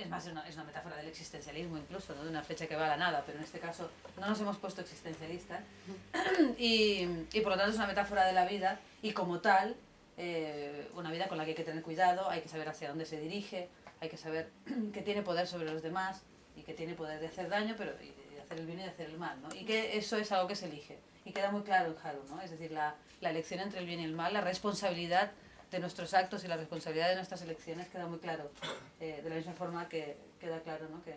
es más, es una metáfora del existencialismo incluso, ¿no? De una flecha que va a la nada, pero en este caso no nos hemos puesto existencialistas. Y por lo tanto es una metáfora de la vida y como tal, una vida con la que hay que tener cuidado, hay que saber hacia dónde se dirige, hay que saber que tiene poder sobre los demás y que tiene poder de hacer daño, pero de hacer el bien y de hacer el mal, ¿no? Y que eso es algo que se elige. Y queda muy claro en Haru, ¿no? Es decir, la elección entre el bien y el mal, la responsabilidad de nuestros actos y la responsabilidad de nuestras elecciones queda muy claro, de la misma forma que queda claro, ¿no? Que,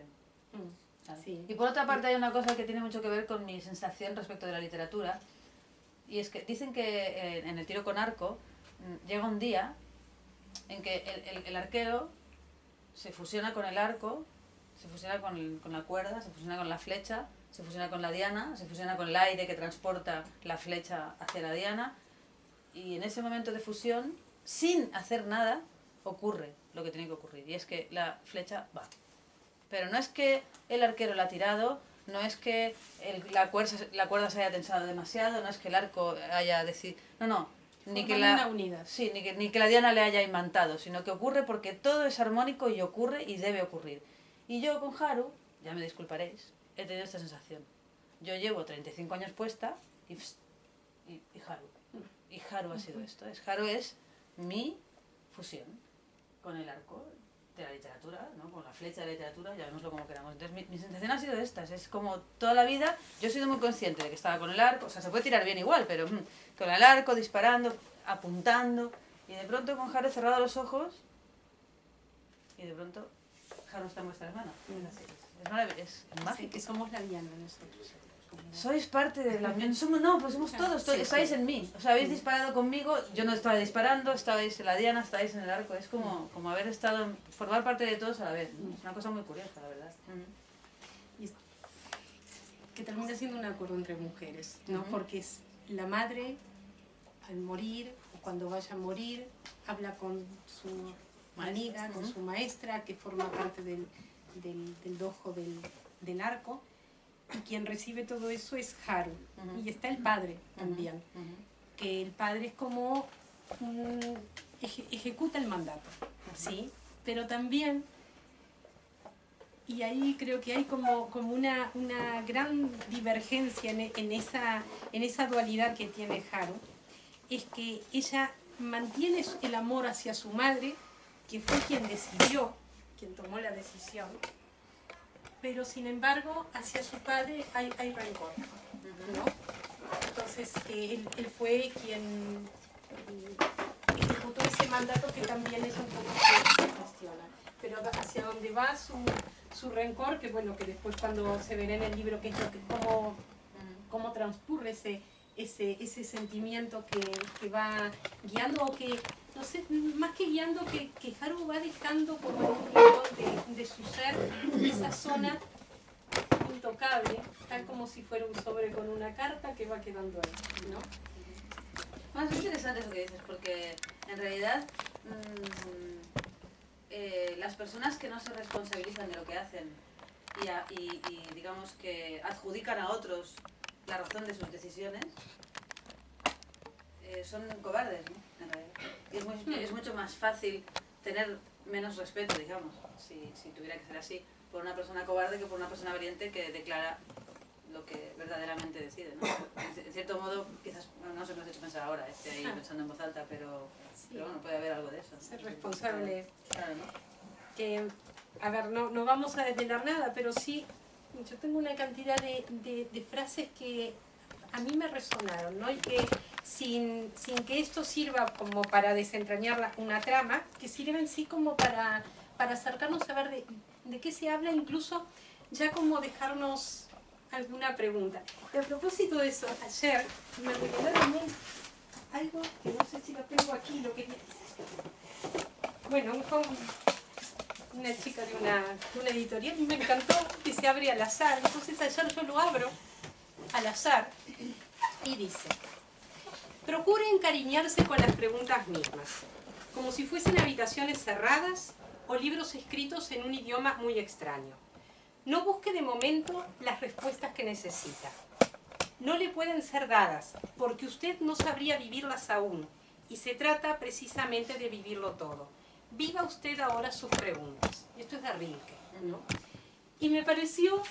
sí. Y por otra parte hay una cosa que tiene mucho que ver con mi sensación respecto de la literatura, y es que dicen que en el tiro con arco llega un día en que el arquero se fusiona con el arco, se fusiona con la cuerda, se fusiona con la flecha, se fusiona con la diana, se fusiona con el aire que transporta la flecha hacia la diana, y en ese momento de fusión, sin hacer nada, ocurre lo que tiene que ocurrir, y es que la flecha va. Pero no es que el arquero la ha tirado, no es que la cuerda se haya tensado demasiado, no es que el arco haya decidido... No, ni que una unidad. Sí, ni que la diana le haya imantado, sino que ocurre porque todo es armónico y ocurre y debe ocurrir. Y yo con Haru, ya me disculparéis, he tenido esta sensación. Yo llevo 35 años puesta y Haru. Y Haru ha sido esto. Haru es mi fusión con el arco de la literatura, ¿no? Con la flecha de la literatura, llamémoslo como queramos. Entonces mi sensación ha sido esta, es como toda la vida yo he sido muy consciente de que estaba con el arco, o sea, se puede tirar bien igual, pero con el arco, disparando, apuntando, y de pronto con Haru he cerrado los ojos y de pronto Haru está en vuestras manos. Es maravilloso, es mágico. Sí, que somos la diana nosotros. Sois parte de la... somos todos, estáis en mí. O sea, habéis disparado conmigo, yo no estaba disparando, estabais en la diana, estáis en el arco. Es como haber estado, formar parte de todos a la vez. Es una cosa muy curiosa, la verdad. Y que termina siendo un acuerdo entre mujeres, ¿no? Porque es la madre, al morir, o cuando vaya a morir, habla con su amiga, con su maestra, que forma parte del dojo del arco. Y quien recibe todo eso es Haru. Y está el padre también. Que el padre es como ejecuta el mandato, ¿sí? Pero también, y ahí creo que hay como una gran divergencia en esa dualidad que tiene Haru, es que ella mantiene el amor hacia su madre, que fue quien decidió, quien tomó la decisión, pero sin embargo hacia su padre hay rencor, ¿no? Entonces él fue quien ejecutó ese mandato que también es un poco que se cuestiona, pero hacia dónde va su rencor, que bueno, que después cuando se verá en el libro que es cómo transcurre ese sentimiento que va guiando, o que, no sé, más que guiando, que Haru va dejando como en un rincón de su ser, esa zona intocable, tal como si fuera un sobre con una carta que va quedando ahí, ¿no? Bueno, es interesante eso que dices, porque en realidad las personas que no se responsabilizan de lo que hacen y digamos que adjudican a otros la razón de sus decisiones, son cobardes, ¿no? En realidad. Y es mucho más fácil tener menos respeto, digamos, si tuviera que ser así, por una persona cobarde que por una persona valiente que declara lo que verdaderamente decide, ¿no? En cierto modo, quizás, no sé qué me has hecho pensar ahora, estoy ahí pensando en voz alta, pero bueno, puede haber algo de eso. Ser responsable. Claro, ¿no? Que, a ver, no vamos a desvelar nada, pero sí, yo tengo una cantidad de frases que a mí me resonaron, ¿no? Y que sin que esto sirva como para desentrañar una trama, que sirven sí como para acercarnos a ver de qué se habla, incluso ya como dejarnos alguna pregunta. Y a propósito de eso, ayer me regalaron algo que no sé si lo tengo aquí, lo que... Bueno, una chica de una editorial y me encantó que se abre al azar. Entonces ayer yo lo abro al azar y dice: procure encariñarse con las preguntas mismas, como si fuesen habitaciones cerradas o libros escritos en un idioma muy extraño. No busque de momento las respuestas que necesita. No le pueden ser dadas, porque usted no sabría vivirlas aún, y se trata precisamente de vivirlo todo. viva usted ahora sus preguntas. Y esto es de Rilke, ¿no? Y me pareció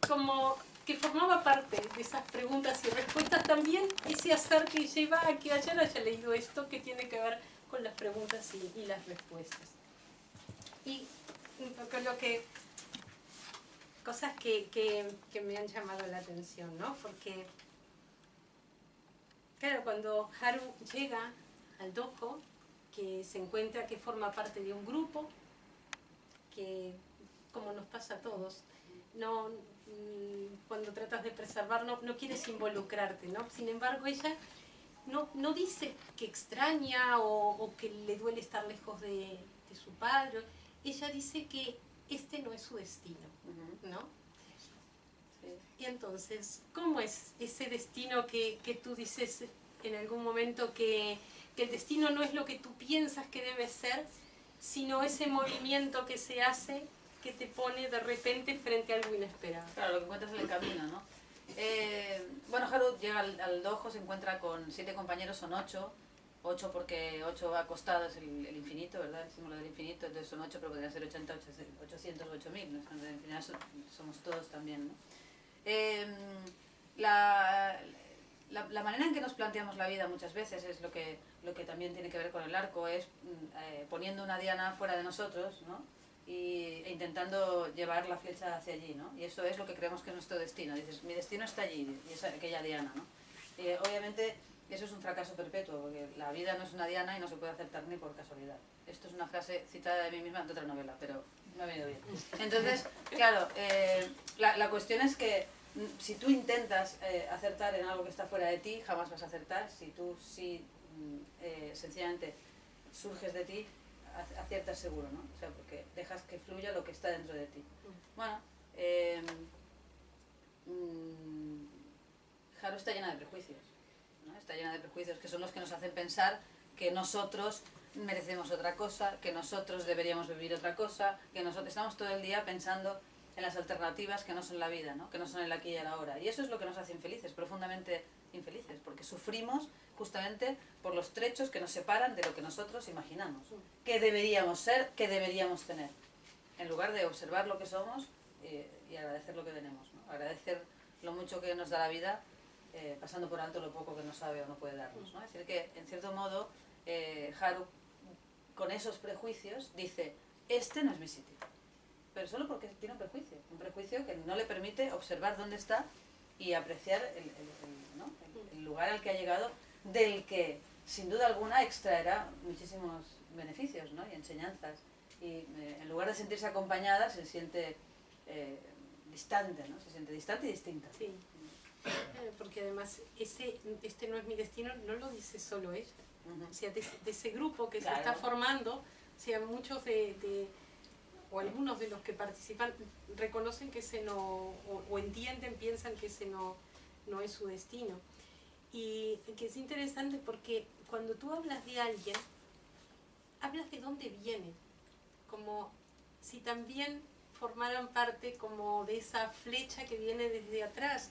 como que formaba parte de esas preguntas y respuestas también ese azar que lleva a que ayer haya leído esto que tiene que ver con las preguntas y las respuestas. Y un poco lo que... cosas que me han llamado la atención, ¿no? Porque, claro, cuando Haru llega al dojo, que se encuentra que forma parte de un grupo, que, como nos pasa a todos, no, cuando tratas de preservar no quieres involucrarte, ¿no? Sin embargo, ella no dice que extraña o que le duele estar lejos de su padre. Ella dice que este no es su destino, ¿no? Sí. Y entonces, ¿cómo es ese destino que tú dices en algún momento que el destino no es lo que tú piensas que debe ser, sino ese movimiento que se hace que te pone de repente frente a algo inesperado? Claro, lo que cuentas en el camino, ¿no? Bueno, Haru llega al dojo, se encuentra con 7 compañeros, son 8. 8 porque 8 acostado es el infinito, ¿verdad? El símbolo del infinito, entonces son 8, pero podrían ser 80, 800 o 8000, ¿no? En final somos todos también, ¿no? La manera en que nos planteamos la vida muchas veces es lo que también tiene que ver con el arco, es poniendo una diana fuera de nosotros, ¿no? E intentando llevar la flecha hacia allí, ¿no? Y eso es lo que creemos que es nuestro destino. Dices, mi destino está allí, y es aquella diana, ¿no? Obviamente eso es un fracaso perpetuo, porque la vida no es una diana y no se puede acertar ni por casualidad. Esto es una frase citada de mí misma de otra novela, pero me ha venido bien. Entonces, claro, la cuestión es que si tú intentas acertar en algo que está fuera de ti, jamás vas a acertar. Si tú sencillamente surges de ti, aciertas seguro, ¿no? O sea, porque dejas que fluya lo que está dentro de ti. Bueno, Haru está llena de prejuicios, ¿no? Está llena de prejuicios que son los que nos hacen pensar que nosotros merecemos otra cosa, que nosotros deberíamos vivir otra cosa, que nosotros estamos todo el día pensando en las alternativas que no son la vida, ¿no? Que no son el aquí y el ahora. Y eso es lo que nos hace infelices, profundamente infelices, porque sufrimos justamente por los trechos que nos separan de lo que nosotros imaginamos, que deberíamos ser, que deberíamos tener, en lugar de observar lo que somos y agradecer lo que tenemos, ¿no? Agradecer lo mucho que nos da la vida, pasando por alto lo poco que nos sabe o no puede darnos, ¿no? Es decir, que en cierto modo Haru, con esos prejuicios, dice, este no es mi sitio, pero solo porque tiene un prejuicio que no le permite observar dónde está y apreciar ¿no? el lugar al que ha llegado, del que sin duda alguna extraerá muchísimos beneficios, ¿no? Y enseñanzas, y en lugar de sentirse acompañada se siente distante, ¿no? Se siente distante y distinta. Sí. Porque además este no es mi destino no lo dice solo ella. O sea, de ese grupo que se está formando, o sea, muchos o algunos de los que participan reconocen que ese no, o entienden, piensan que ese no es su destino. Y que es interesante porque cuando tú hablas de alguien, hablas de dónde viene, como si también formaran parte como de esa flecha que viene desde atrás,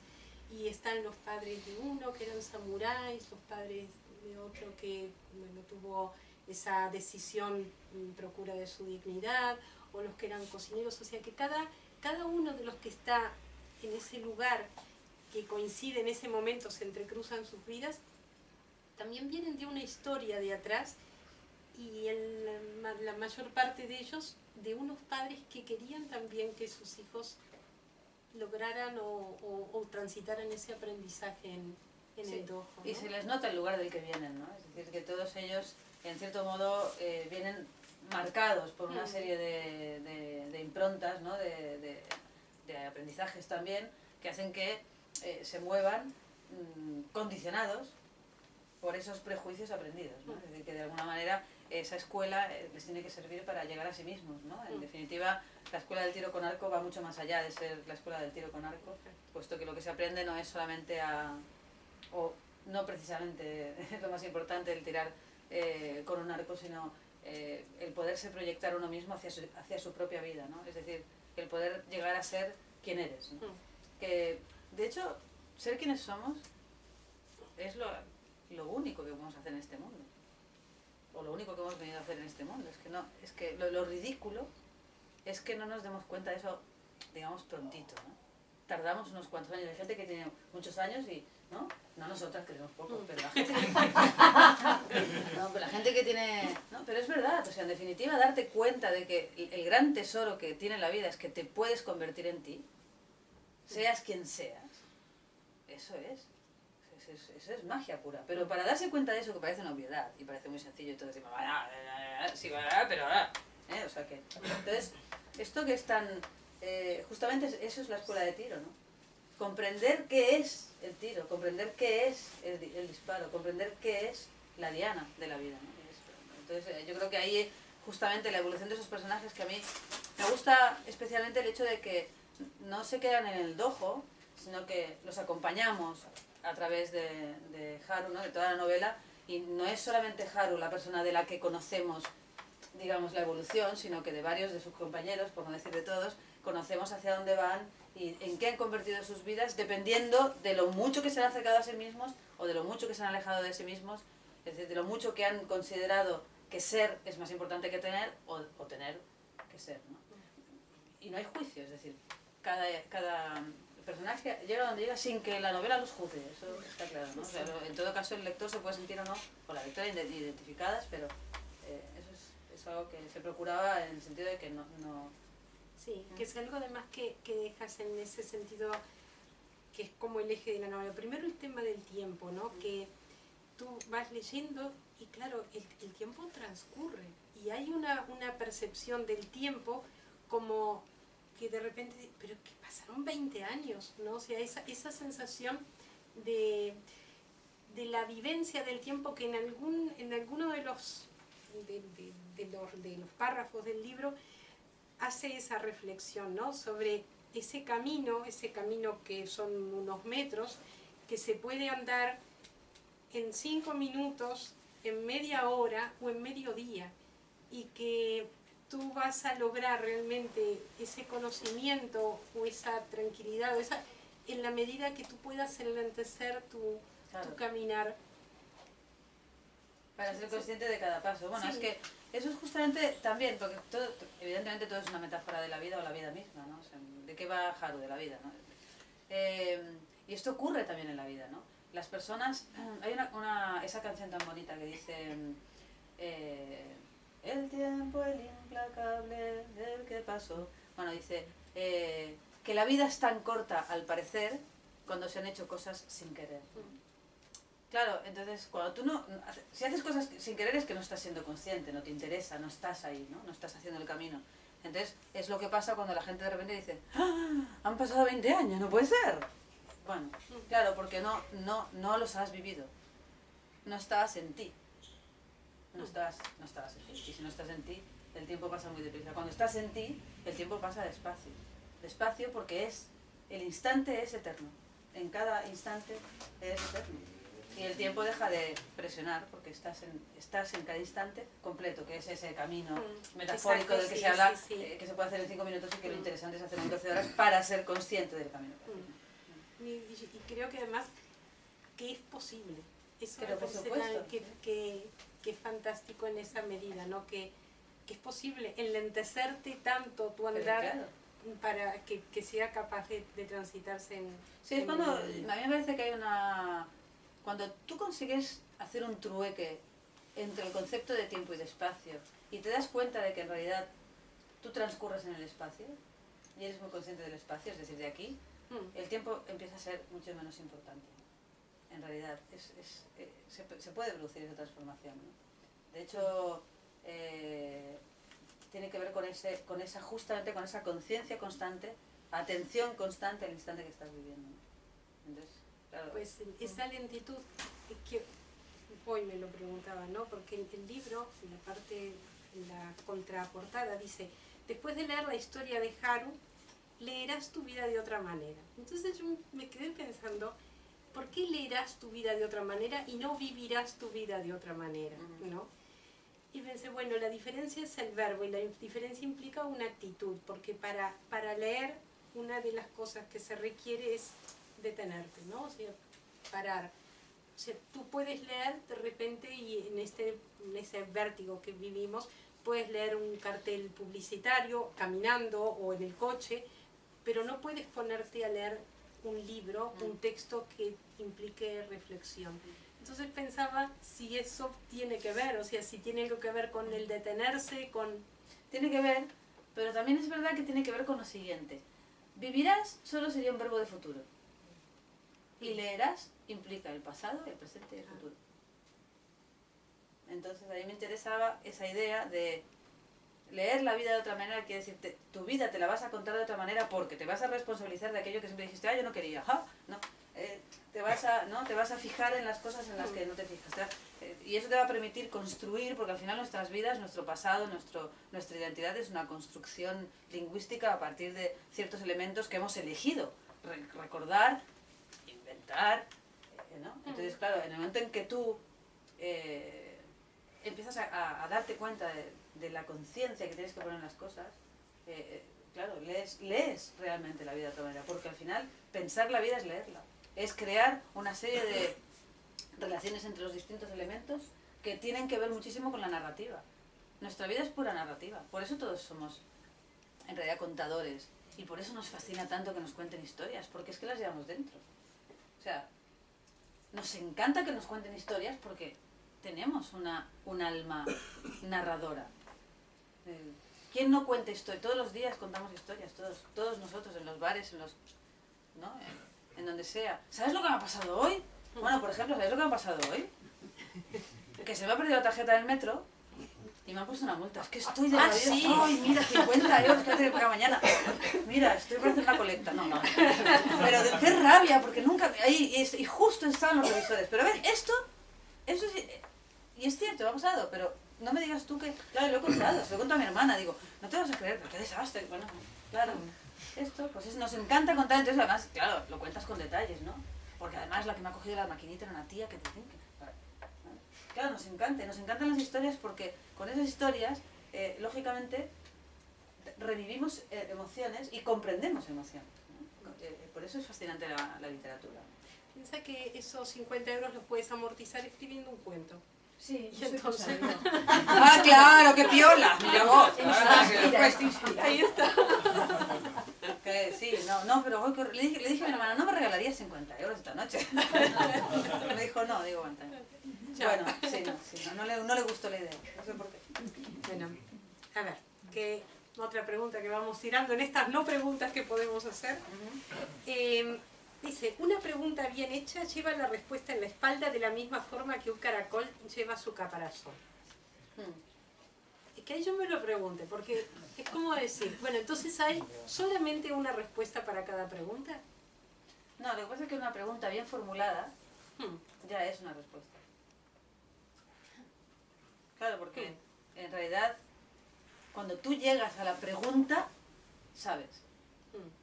y están los padres de uno que eran samuráis, los padres de otro que bueno, tuvo esa decisión en procura de su dignidad, o los que eran cocineros, o sea que cada uno de los que está en ese lugar que coincide en ese momento, se entrecruzan sus vidas, también vienen de una historia de atrás, y la mayor parte de ellos de unos padres que querían también que sus hijos lograran o transitaran ese aprendizaje en el dojo, ¿no? Y se les nota el lugar del que vienen, ¿no? Es decir, que todos ellos, en cierto modo, vienen marcados por una serie de improntas, ¿no? de aprendizajes también, que hacen que se muevan condicionados por esos prejuicios aprendidos, ¿no? Es decir, que de alguna manera esa escuela les tiene que servir para llegar a sí mismos, ¿no? En definitiva, la escuela del tiro con arco va mucho más allá de ser la escuela del tiro con arco, puesto que lo que se aprende no es solamente o no precisamente lo más importante el tirar con un arco, sino el poderse proyectar uno mismo hacia su propia vida, ¿no? Es decir, el poder llegar a ser quien eres, ¿no? Que, de hecho, ser quienes somos es lo único que podemos hacer en este mundo. o lo único que hemos venido a hacer en este mundo. Es que lo ridículo es que no nos demos cuenta de eso, digamos, prontito, ¿no? Tardamos unos cuantos años. Hay gente que tiene muchos años y, ¿no? No nosotras, que tenemos pocos, pero la gente... no, pero la gente que tiene... No, pero es verdad, o sea, en definitiva, darte cuenta de que el gran tesoro que tiene la vida es que te puedes convertir en ti, seas quien seas, eso es. Eso es magia pura. Pero para darse cuenta de eso, que parece una obviedad y parece muy sencillo y todo decimos, sí, pero o sea que... Entonces, esto que es tan... justamente eso es la escuela de tiro, ¿no? Comprender qué es el tiro, comprender qué es el disparo, comprender qué es la diana de la vida, ¿no? Entonces, yo creo que ahí justamente la evolución de esos personajes, que a mí me gusta especialmente el hecho de que no se quedan en el dojo, sino que los acompañamos a través de Haru, ¿no? De toda la novela, y no es solamente Haru la persona de la que conocemos, digamos, la evolución, sino que de varios de sus compañeros, por no decir de todos, conocemos hacia dónde van y en qué han convertido sus vidas, dependiendo de lo mucho que se han acercado a sí mismos o de lo mucho que se han alejado de sí mismos, es decir, de lo mucho que han considerado que ser es más importante que tener o tener que ser, ¿no? Y no hay juicio, es decir, cada personaje llega donde llega sin que la novela los juzgue, eso está claro, ¿no? O sea, en todo caso el lector se puede sentir o no, o la lectora identificadas, pero eso es algo que se procuraba en el sentido de que no... Sí, que es algo además que dejas en ese sentido, que es como el eje de la novela. Primero el tema del tiempo, ¿no? Que tú vas leyendo y claro, el tiempo transcurre y hay una percepción del tiempo como que de repente, pero que pasaron 20 años, ¿no? O sea, esa sensación de la vivencia del tiempo que en alguno de los párrafos del libro hace esa reflexión, ¿no? Sobre ese camino que son unos metros, que se puede andar en 5 minutos, en media hora o en medio día, y que tú vas a lograr realmente ese conocimiento o esa tranquilidad, en la medida que tú puedas enlentecer tu caminar. Para ser consciente de cada paso. Bueno, sí. Es que eso es justamente también, porque evidentemente todo es una metáfora de la vida o la vida misma, ¿no? O sea, ¿de qué va Haru? De la vida, ¿no? Y esto ocurre también en la vida, ¿no? Las personas... Hay esa canción tan bonita que dice... el tiempo, el implacable, el que pasó... Bueno, dice... que la vida es tan corta, al parecer, cuando se han hecho cosas sin querer. Claro, entonces, cuando tú no... Si haces cosas sin querer es que no estás siendo consciente, no te interesa, no estás ahí, ¿no? No estás haciendo el camino. Entonces, es lo que pasa cuando la gente de repente dice, ¡ah! Han pasado 20 años, no puede ser. Bueno, claro, porque no los has vivido. No estabas en ti. No estabas en ti. Y si no estás en ti, el tiempo pasa muy deprisa. Cuando estás en ti, el tiempo pasa despacio. Despacio porque el instante es eterno. En cada instante es eterno. Y el tiempo deja de presionar porque estás en cada instante completo, que es ese camino metafórico del que se habla, que se puede hacer en 5 minutos y que lo interesante es hacerlo en 12 horas para ser consciente del camino. Y creo que además que es posible. Eso pero por supuesto. Que es fantástico en esa medida, ¿no? Que es posible enlentecerte tanto tu andar, claro, para que sea capaz de transitarse en... Sí, es cuando... A mí me parece que hay una... Cuando tú consigues hacer un trueque entre el concepto de tiempo y de espacio y te das cuenta de que en realidad tú transcurres en el espacio y eres muy consciente del espacio, es decir, de aquí, el tiempo empieza a ser mucho menos importante. En realidad, se puede producir esa transformación, ¿no? De hecho, tiene que ver justamente con esa conciencia constante, atención constante al instante que estás viviendo, ¿no? Entonces, claro. Pues esa lentitud que hoy me lo preguntaba, ¿no? Porque el libro, en la contraportada, dice: después de leer la historia de Haru, leerás tu vida de otra manera. Entonces yo me quedé pensando, ¿por qué leerás tu vida de otra manera y no vivirás tu vida de otra manera? ¿No? Y pensé, bueno, la diferencia es el verbo y la diferencia implica una actitud, porque para leer una de las cosas que se requiere es detenerte, ¿no? O sea, parar, O sea, tú puedes leer de repente y en ese vértigo que vivimos, puedes leer un cartel publicitario caminando o en el coche, pero no puedes ponerte a leer un libro, un texto que implique reflexión. Entonces pensaba si eso tiene que ver, o sea, si tiene algo que ver con el detenerse, con... Tiene que ver, pero también es verdad que tiene que ver con lo siguiente. Vivirás solo sería un verbo de futuro. Y leerás implica el pasado, el presente y el futuro. Entonces a mí me interesaba esa idea de leer la vida de otra manera, quiere decir, tu vida te la vas a contar de otra manera porque te vas a responsabilizar de aquello que siempre dijiste, yo no quería, no. Te vas a fijar en las cosas en las que no te fijas. Y eso te va a permitir construir, porque al final nuestras vidas, nuestro pasado, nuestra identidad es una construcción lingüística a partir de ciertos elementos que hemos elegido. Recordar, inventar, ¿no? Entonces, claro, en el momento en que tú empiezas a darte cuenta de la conciencia que tienes que poner en las cosas, claro, lees realmente la vida de otra manera, porque al final pensar la vida es leerla, es crear una serie de relaciones entre los distintos elementos que tienen que ver muchísimo con la narrativa. Nuestra vida es pura narrativa, por eso todos somos en realidad contadores, y por eso nos fascina tanto que nos cuenten historias, porque es que las llevamos dentro. O sea, nos encanta que nos cuenten historias porque tenemos un alma narradora. ¿Quién no cuenta historias? Todos los días contamos historias, todos nosotros, en los bares, ¿no? En donde sea. ¿Sabes lo que me ha pasado hoy? Bueno, por ejemplo, ¿sabes lo que me ha pasado hoy? Que se me ha perdido la tarjeta del metro y me han puesto una multa. Es que estoy de rabiosa. ¿sí? ¡Ay, mira, 50 euros que voy a tener que pagar mañana! Mira, estoy para hacer una colecta. No. Pero qué rabia, porque nunca... y justo estaban los revisores. Pero a ver, eso es... Y es cierto, me ha pasado, pero no me digas tú que... Claro, lo he contado, se lo he contado a mi hermana. Digo, no te vas a creer, pero qué desastre. Bueno, claro, esto, pues nos encanta contar. Entonces, además, claro, lo cuentas con detalles, ¿no? Porque además la que me ha cogido la maquinita era una tía que te dice que... Claro, nos encantan las historias porque con esas historias, lógicamente, revivimos emociones y comprendemos emociones, ¿no? Por eso es fascinante la literatura. Piensa que esos 50 euros los puedes amortizar escribiendo un cuento. Sí, y entonces... claro, qué piola. Mira vos. Ahí está. Sí, no, pero le dije a mi hermana, no me regalarías 50 euros esta noche. Me dijo, no, digo, bueno, bueno, sí, no le gustó la idea, no sé por qué. Bueno, a ver, ¿qué otra pregunta que vamos tirando en estas no preguntas que podemos hacer? Dice, una pregunta bien hecha lleva la respuesta en la espalda de la misma forma que un caracol lleva su caparazón. Es que ahí yo me lo pregunte, porque es como decir, bueno, entonces ¿hay solamente una respuesta para cada pregunta? No, lo que pasa es que una pregunta bien formulada ya es una respuesta. Claro, porque en realidad cuando tú llegas a la pregunta, sabes.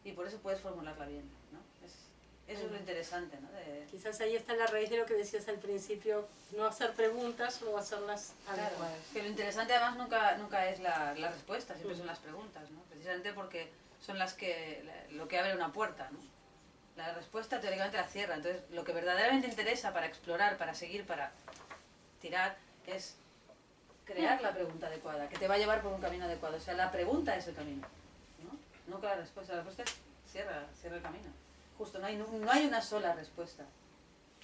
Y por eso puedes formularla bien, ¿no? Eso es lo interesante, ¿no? Quizás ahí está la raíz de lo que decías al principio, no hacer preguntas o hacerlas adecuadas. Claro, que lo interesante además nunca es la respuesta, siempre son las preguntas, ¿no? Precisamente porque son lo que abre una puerta, ¿no? La respuesta teóricamente la cierra, entonces lo que verdaderamente interesa para explorar, para seguir, para tirar, es crear la pregunta adecuada, que te va a llevar por un camino adecuado. O sea, la pregunta es el camino, ¿no? No que la respuesta es cierra el camino. Justo, no hay una sola respuesta,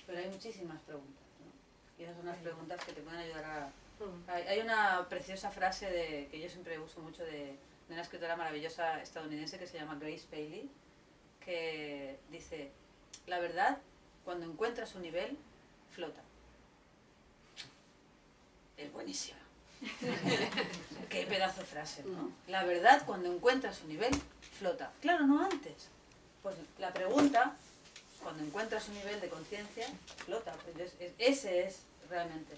pero hay muchísimas preguntas, ¿no? Y esas son las preguntas que te pueden ayudar a... Hay una preciosa frase que yo siempre uso mucho de una escritora maravillosa estadounidense que se llama Grace Paley, que dice, la verdad, cuando encuentra su nivel, flota. Es buenísima. Qué pedazo de frase, ¿no? La verdad, cuando encuentra su nivel, flota. Claro, no antes. Pues la pregunta, cuando encuentra su nivel de conciencia, flota. Entonces, ese es realmente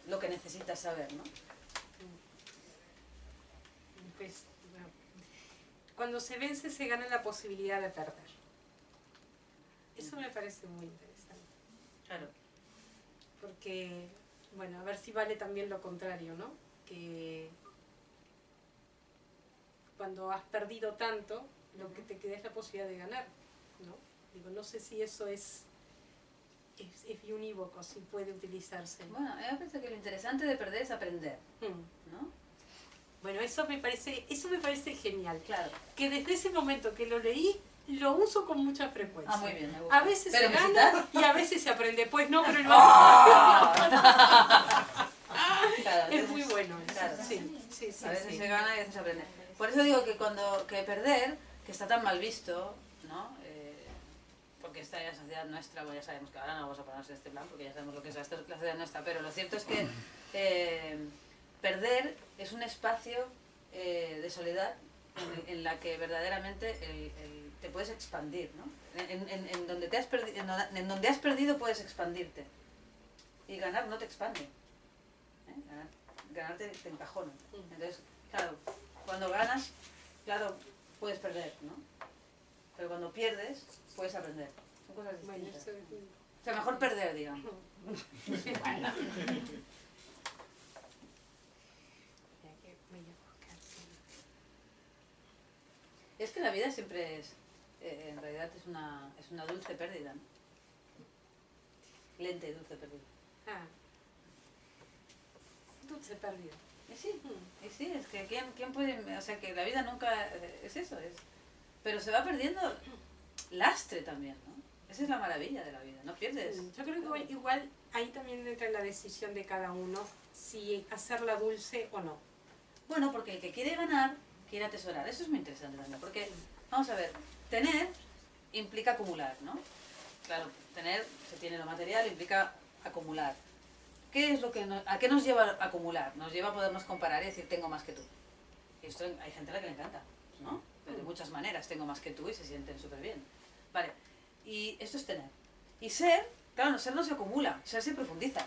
lo que necesitas saber, ¿no? Pues, bueno, cuando se vence se gana la posibilidad de perder. Eso me parece muy interesante. Claro. Porque, bueno, a ver si vale también lo contrario, ¿no? Que cuando has perdido tanto, lo que te queda es la posibilidad de ganar, ¿no? Digo, no sé si eso es es unívoco, si puede utilizarse. Bueno, a mí me parece que lo interesante de perder es aprender, ¿no? Bueno, eso me parece genial. Claro. Que desde ese momento que lo leí, lo uso con mucha frecuencia. Ah, muy bien, me gusta. A veces ¿Pero se gana visitas? y a veces se aprende. Pues no, pero Claro, es muy bueno eso. Claro. Sí, A veces sí. se gana y a veces se aprende. Por eso digo que que perder, que está tan mal visto, ¿no? Porque esta es la sociedad nuestra, bueno, ya sabemos que ahora no vamos a ponernos en este plan porque ya sabemos lo que es la sociedad nuestra, pero lo cierto es que perder es un espacio de soledad en la que verdaderamente te puedes expandir, ¿no? En donde en donde has perdido puedes expandirte. Y ganar no te expande. Ganar te encajona. Entonces, claro, cuando ganas, claro, puedes perder, ¿no? Pero cuando pierdes, puedes aprender. Son cosas distintas. O sea, mejor perder, digamos. Es que la vida siempre es, en realidad es una dulce pérdida, ¿no? Lenta y dulce pérdida. Dulce pérdida. Y sí, es que ¿quién puede...? O sea, que la vida nunca es eso, pero se va perdiendo lastre también, ¿no? Esa es la maravilla de la vida, no pierdes. Yo creo que igual ahí también entra la decisión de cada uno si hacerla dulce o no. Bueno, porque el que quiere ganar, quiere atesorar. Eso es muy interesante también, porque, vamos a ver, tener implica acumular, ¿no? Claro, tener, se tiene lo material, implica acumular. ¿Qué es lo que ¿a qué nos lleva a acumular? Nos lleva a podernos comparar y decir, tengo más que tú. Y esto hay gente a la que le encanta, ¿no? De muchas maneras, tengo más que tú y se sienten súper bien. Vale, y esto es tener. Y ser, claro, no, ser no se acumula, ser se profundiza.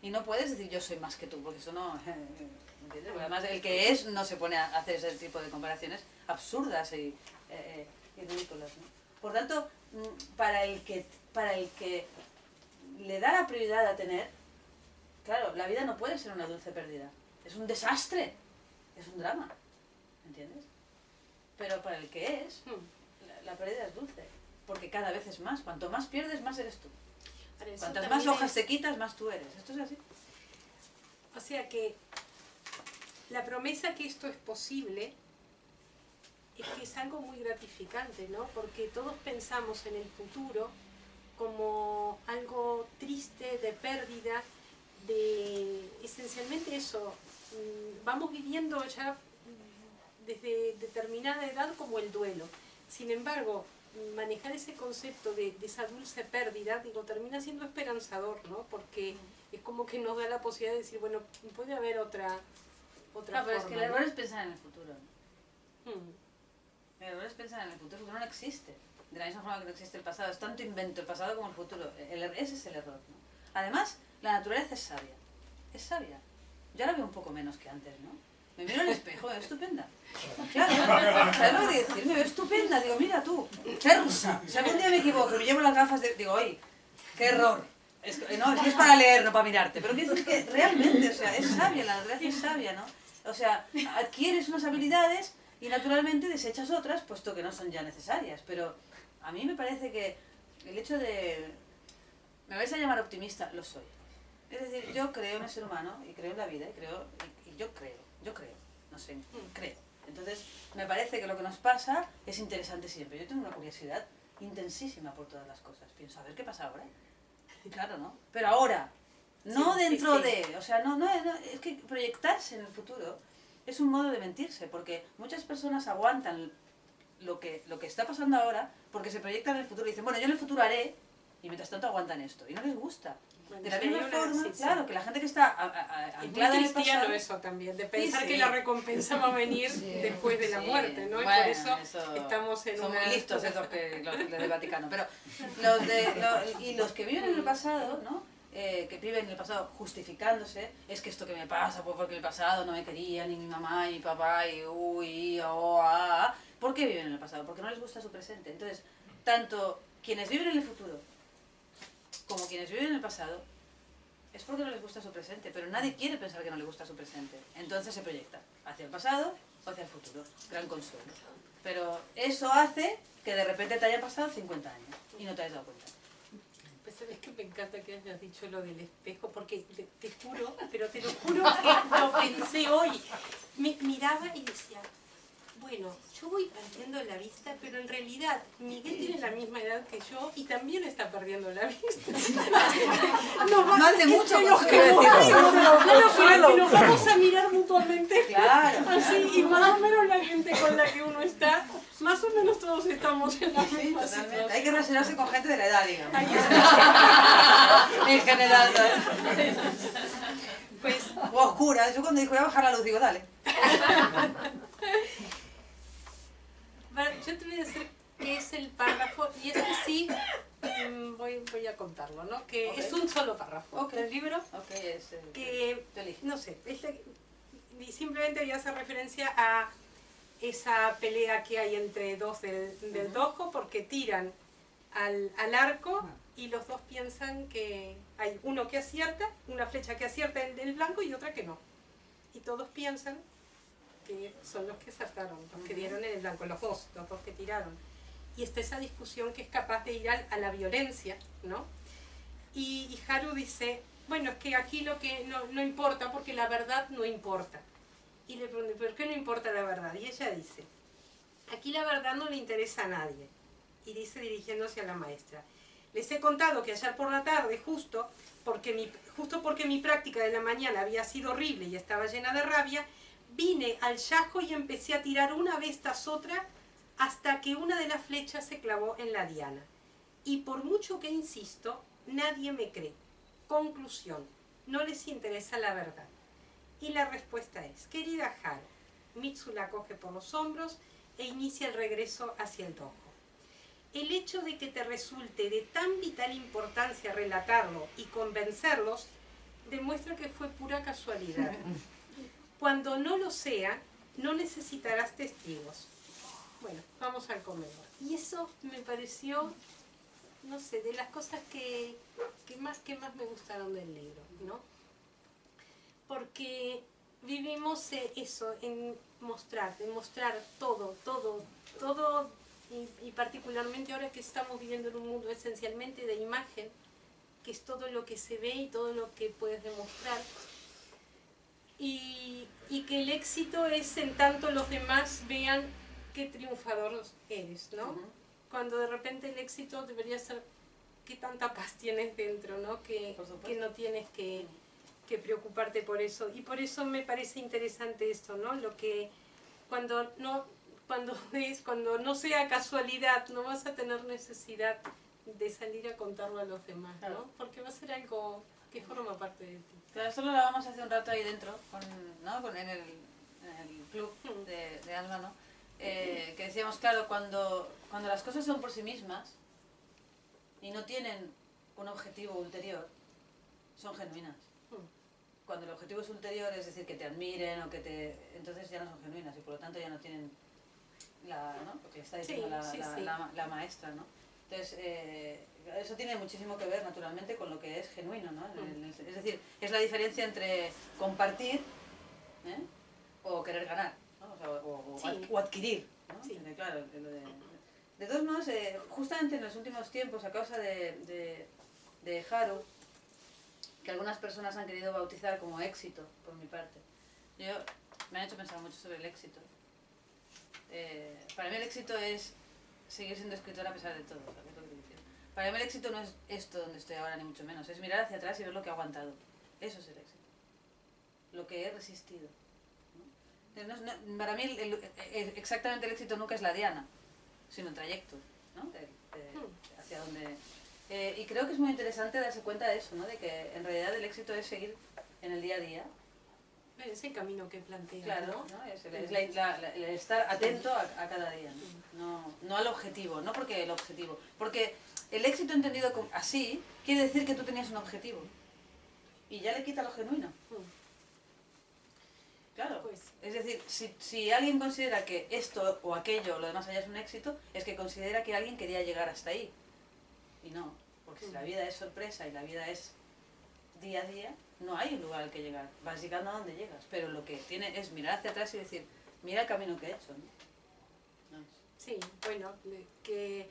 Y no puedes decir yo soy más que tú, porque eso no... ¿entiendes? Porque además el que es no se pone a hacer ese tipo de comparaciones absurdas y ridículas, ¿no? Por tanto, para el que le da la prioridad a tener, claro, la vida no puede ser una dulce pérdida. Es un desastre, es un drama, ¿entiendes? Pero para el que es, la pérdida es dulce, porque cada vez es más. Cuanto más pierdes, más eres tú. Cuantas más hojas te quitas, más tú eres. Esto es así. O sea que la promesa que esto es posible es que es algo muy gratificante, ¿no? Porque todos pensamos en el futuro como algo triste, de pérdida, de esencialmente eso. Vamos viviendo ya desde determinada edad como el duelo. Sin embargo, manejar ese concepto de esa dulce pérdida, digo, termina siendo esperanzador, ¿no? Porque es como que nos da la posibilidad de decir, bueno, puede haber otra forma. Pero es que el error es pensar en el futuro. Mm. El error es pensar en el futuro. El futuro no existe. De la misma forma que no existe el pasado. Es tanto invento el pasado como el futuro. Ese es el error, ¿no? Además, la naturaleza es sabia. Es sabia. Yo la veo un poco menos que antes, ¿no? Me miro al espejo, me veo estupenda. Claro, ¿sabes lo que te decir? Me veo estupenda. Digo, mira tú, Ferrusa. Si algún día me equivoco, me llevo las gafas, digo, oye, qué error. No, es que es para leer, no para mirarte. Pero quiero decir que realmente, o sea, es sabia, la naturaleza es sabia, ¿no? O sea, adquieres unas habilidades y naturalmente desechas otras, puesto que no son ya necesarias. Pero a mí me parece que el hecho de... ¿Me vais a llamar optimista? Lo soy. Es decir, yo creo en el ser humano y creo en la vida y yo creo, no sé, creo. Entonces, me parece que lo que nos pasa es interesante siempre. Yo tengo una curiosidad intensísima por todas las cosas. Pienso, a ver qué pasa ahora. Claro, ¿no? Pero ahora, no Sí, dentro sí, sí. de... O sea, no, es que proyectarse en el futuro es un modo de mentirse, porque muchas personas aguantan lo que está pasando ahora porque se proyectan en el futuro y dicen, bueno, yo en el futuro haré, y mientras tanto aguantan esto, y no les gusta. Bueno, De la sí, misma hay una- forma, sí, sí. claro, que la gente que está Es anclada en muy el cristiano pasado... eso también, de pensar Sí, que sí. la recompensa va a venir Sí, después de la sí. muerte, ¿no? Y Bueno, por eso eso estamos en son una... muy listos esos que los del Vaticano. Pero los que viven en el pasado, ¿no? Que viven en el pasado justificándose, es que esto que me pasa, pues porque el pasado no me quería, ni mi mamá, ni mi papá, y uy, oh, ah. ¿Por qué viven en el pasado? Porque no les gusta su presente. Entonces, tanto quienes viven en el futuro como quienes viven en el pasado, es porque no les gusta su presente, pero nadie quiere pensar que no le gusta su presente. Entonces se proyecta hacia el pasado o hacia el futuro. Gran consuelo. Pero eso hace que de repente te hayan pasado 50 años y no te hayas dado cuenta. Pues Sabes que me encanta que hayas dicho lo del espejo, porque te juro, pero te lo juro que lo pensé hoy. Me miraba y decía, bueno, yo voy perdiendo la vista, pero en realidad Miguel tiene la misma edad que yo y también está perdiendo la vista. Más de mucho, Claro, que nos vamos a mirar mutuamente. Claro. Así, y más o menos la gente con la que uno está, más o menos todos estamos en la Sí, misma totalmente. situación. Hay que relacionarse con gente de la edad, digamos. Ahí está. En general, ¿sabes? Pues, O oscura. Yo cuando dijo voy a bajar la luz, digo, dale. yo te voy a decir qué es el párrafo, y este sí voy a contarlo, ¿no? Que Ok. es un solo párrafo del libro, Ok, es... que, tú eliges. no sé, simplemente voy a hacer referencia a esa pelea que hay entre dos del dojo, porque tiran al arco y los dos piensan que hay uno que acierta, una flecha que acierta el blanco y otra que no. Y todos piensan que son los que acertaron, los que dieron en el blanco, los dos que tiraron. Y está esa discusión que es capaz de ir a la violencia, ¿no? Y Haru dice, bueno, es que aquí lo que no importa, porque la verdad no importa. Y le pregunté, ¿por qué no importa la verdad? Y ella dice, aquí la verdad no le interesa a nadie. Y dice dirigiéndose a la maestra, les he contado que ayer por la tarde, justo porque mi práctica de la mañana había sido horrible y estaba llena de rabia, vine al yajo y empecé a tirar una vez tras otra hasta que una de las flechas se clavó en la diana. Y por mucho que insisto, nadie me cree. Conclusión, no les interesa la verdad. Y la respuesta es, querida Haru, Mitsu la coge por los hombros e inicia el regreso hacia el dojo. El hecho de que te resulte de tan vital importancia relatarlo y convencerlos demuestra que fue pura casualidad. Cuando no lo sea, no necesitarás testigos. Bueno, vamos al comedor. Y eso me pareció, no sé, de las cosas que más me gustaron del libro, ¿no? Porque vivimos eso, en mostrar todo, y particularmente ahora que estamos viviendo en un mundo esencialmente de imagen, que es todo lo que se ve y todo lo que puedes demostrar, y que el éxito es en tanto los demás vean qué triunfador eres, ¿no? Cuando de repente el éxito debería ser qué tanta paz tienes dentro, ¿no? Que no tienes que preocuparte por eso. Y por eso me parece interesante esto, ¿no? Lo que cuando no sea casualidad, no vas a tener necesidad de salir a contarlo a los demás, ¿no? Claro. Porque va a ser algo que forma parte de ti. Claro, esto lo hablábamos hace un rato ahí dentro, en el club de Alma, ¿no? Que decíamos, claro, cuando las cosas son por sí mismas y no tienen un objetivo ulterior, son genuinas. Cuando el objetivo es ulterior, es decir, que te admiren o que entonces ya no son genuinas y por lo tanto ya no tienen lo que está diciendo la maestra, ¿no? Entonces, eso tiene muchísimo que ver, naturalmente, con lo que es genuino, ¿no? Es decir, es la diferencia entre compartir o querer ganar, ¿no? O adquirir, ¿no? Sí. Claro, de todos modos, justamente en los últimos tiempos, a causa de Haru, que algunas personas han querido bautizar como éxito, por mi parte, me han hecho pensar mucho sobre el éxito. Para mí el éxito es seguir siendo escritora a pesar de todo, ¿sabes lo que te digo? Para mí el éxito no es esto donde estoy ahora, ni mucho menos. Es mirar hacia atrás y ver lo que he aguantado. Eso es el éxito. Lo que he resistido, ¿no? Para mí exactamente el éxito nunca es la diana, sino el trayecto, ¿no? Hacia donde... y creo que es muy interesante darse cuenta de eso, ¿no? De que en realidad el éxito es seguir en el día a día. Es el camino que plantea, claro, ¿no? Es el estar atento a cada día, no al objetivo, no porque el objetivo. Porque el éxito entendido así quiere decir que tú tenías un objetivo. Y ya le quita lo genuino. Claro, pues, es decir, si alguien considera que esto o aquello o lo demás allá es un éxito, es que considera que alguien quería llegar hasta ahí. Y no, porque si la vida es sorpresa y la vida es día a día, no hay un lugar al que llegar, vas llegando a donde llegas, pero lo que tiene es mirar hacia atrás y decir, mira el camino que he hecho, ¿no? sí, bueno, que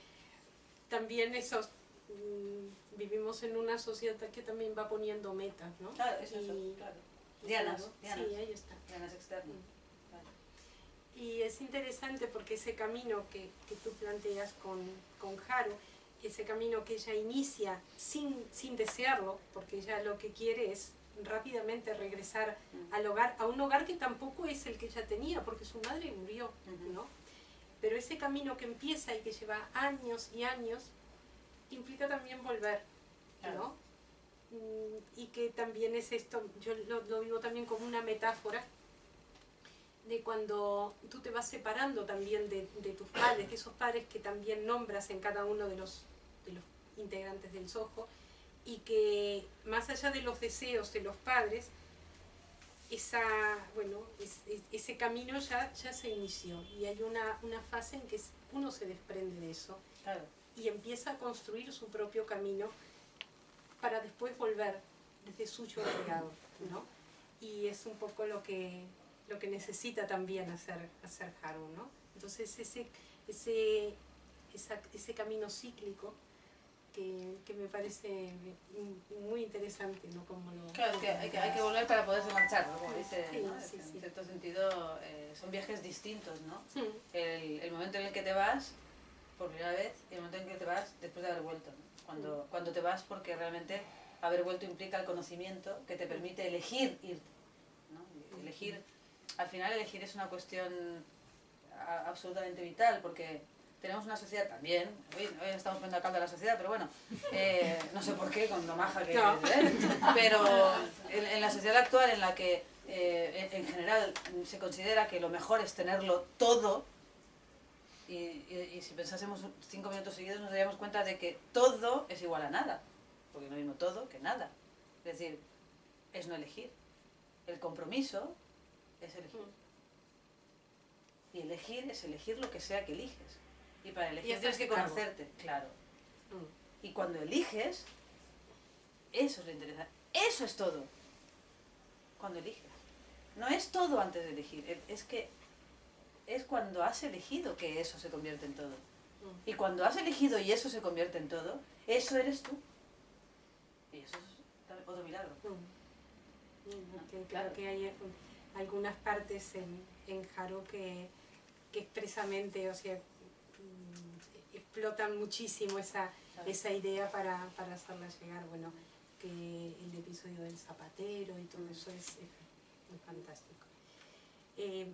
también eso vivimos en una sociedad que también va poniendo metas, ¿no? Claro, eso, claro. Dianas, Sí, ahí está. Dianas externas. Y es interesante porque ese camino que tú planteas con Haru, ese camino que ella inicia sin desearlo, porque ella lo que quiere es rápidamente regresar al hogar, a un hogar que tampoco es el que ella tenía, porque su madre murió, ¿no? Pero ese camino que empieza y que lleva años y años, implica también volver, ¿no? Y que también es esto, yo lo vivo también como una metáfora de cuando tú te vas separando también de tus padres, de esos padres que también nombras en cada uno de los integrantes del Soho, y que más allá de los deseos de los padres, ese camino ya se inició, y hay una fase en que uno se desprende de eso, claro, y empieza a construir su propio camino para después volver desde suyo legado, ¿no? Y es un poco lo que necesita también hacer Haru, ¿no? Entonces ese camino cíclico que me parece muy interesante, ¿no? Claro, que hay que volver para poderse marchar, ¿no? Como dice, sí, ¿no? Sí, en cierto sentido son viajes distintos, ¿no? Sí. El momento en el que te vas por primera vez y el momento en que te vas después de haber vuelto, ¿no? Cuando te vas, porque realmente haber vuelto implica el conocimiento que te permite elegir irte, ¿no? Elegir, al final elegir es una cuestión absolutamente vital, porque tenemos una sociedad también, hoy estamos poniendo a caldo a la sociedad, pero bueno, no sé por qué, con lo maja que no. es, pero en la sociedad actual en la que en general se considera que lo mejor es tenerlo todo, y si pensásemos 5 minutos seguidos nos daríamos cuenta de que todo es igual a nada, porque no es lo mismo todo que nada, es decir, es no elegir, el compromiso es elegir. Y elegir es elegir lo que sea que eliges. Y para elegir tienes que conocerte, claro. Y cuando eliges, eso es lo interesante. Eso es todo. Cuando eliges. No es todo antes de elegir. Es que es cuando has elegido que eso se convierte en todo. Y cuando has elegido y eso se convierte en todo, eso eres tú. Y eso es otro milagro. Claro que hay algunas partes en Haru que expresamente, o sea, explotan muchísimo esa idea para hacerla llegar, bueno, que el episodio del zapatero y todo eso es fantástico. Que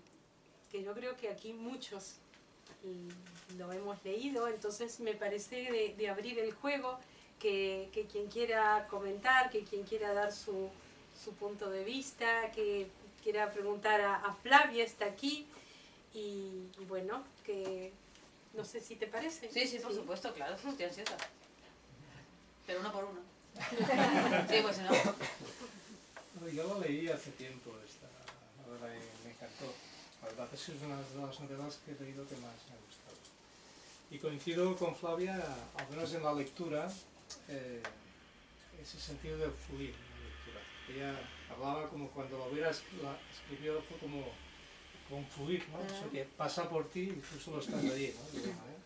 yo creo que aquí muchos lo hemos leído, entonces me parece de abrir el juego, que quien quiera comentar, que quien quiera dar su punto de vista, que quiera preguntar a Flavia, está aquí, y bueno, que no sé si te parece. Sí, por supuesto, claro, estoy ansiosa. Pero uno por uno. Sí, pues si no. Yo lo leí hace tiempo, la verdad me encantó. La verdad es que es una de las novelas que he leído que más me ha gustado. Y coincido con Flavia, al menos en la lectura, ese sentido del fluir en la lectura. Ella hablaba como cuando la escribió, fue como un fluir, ¿no? Eso que pasa por ti y tú solo estás allí, ¿no? De alguna manera.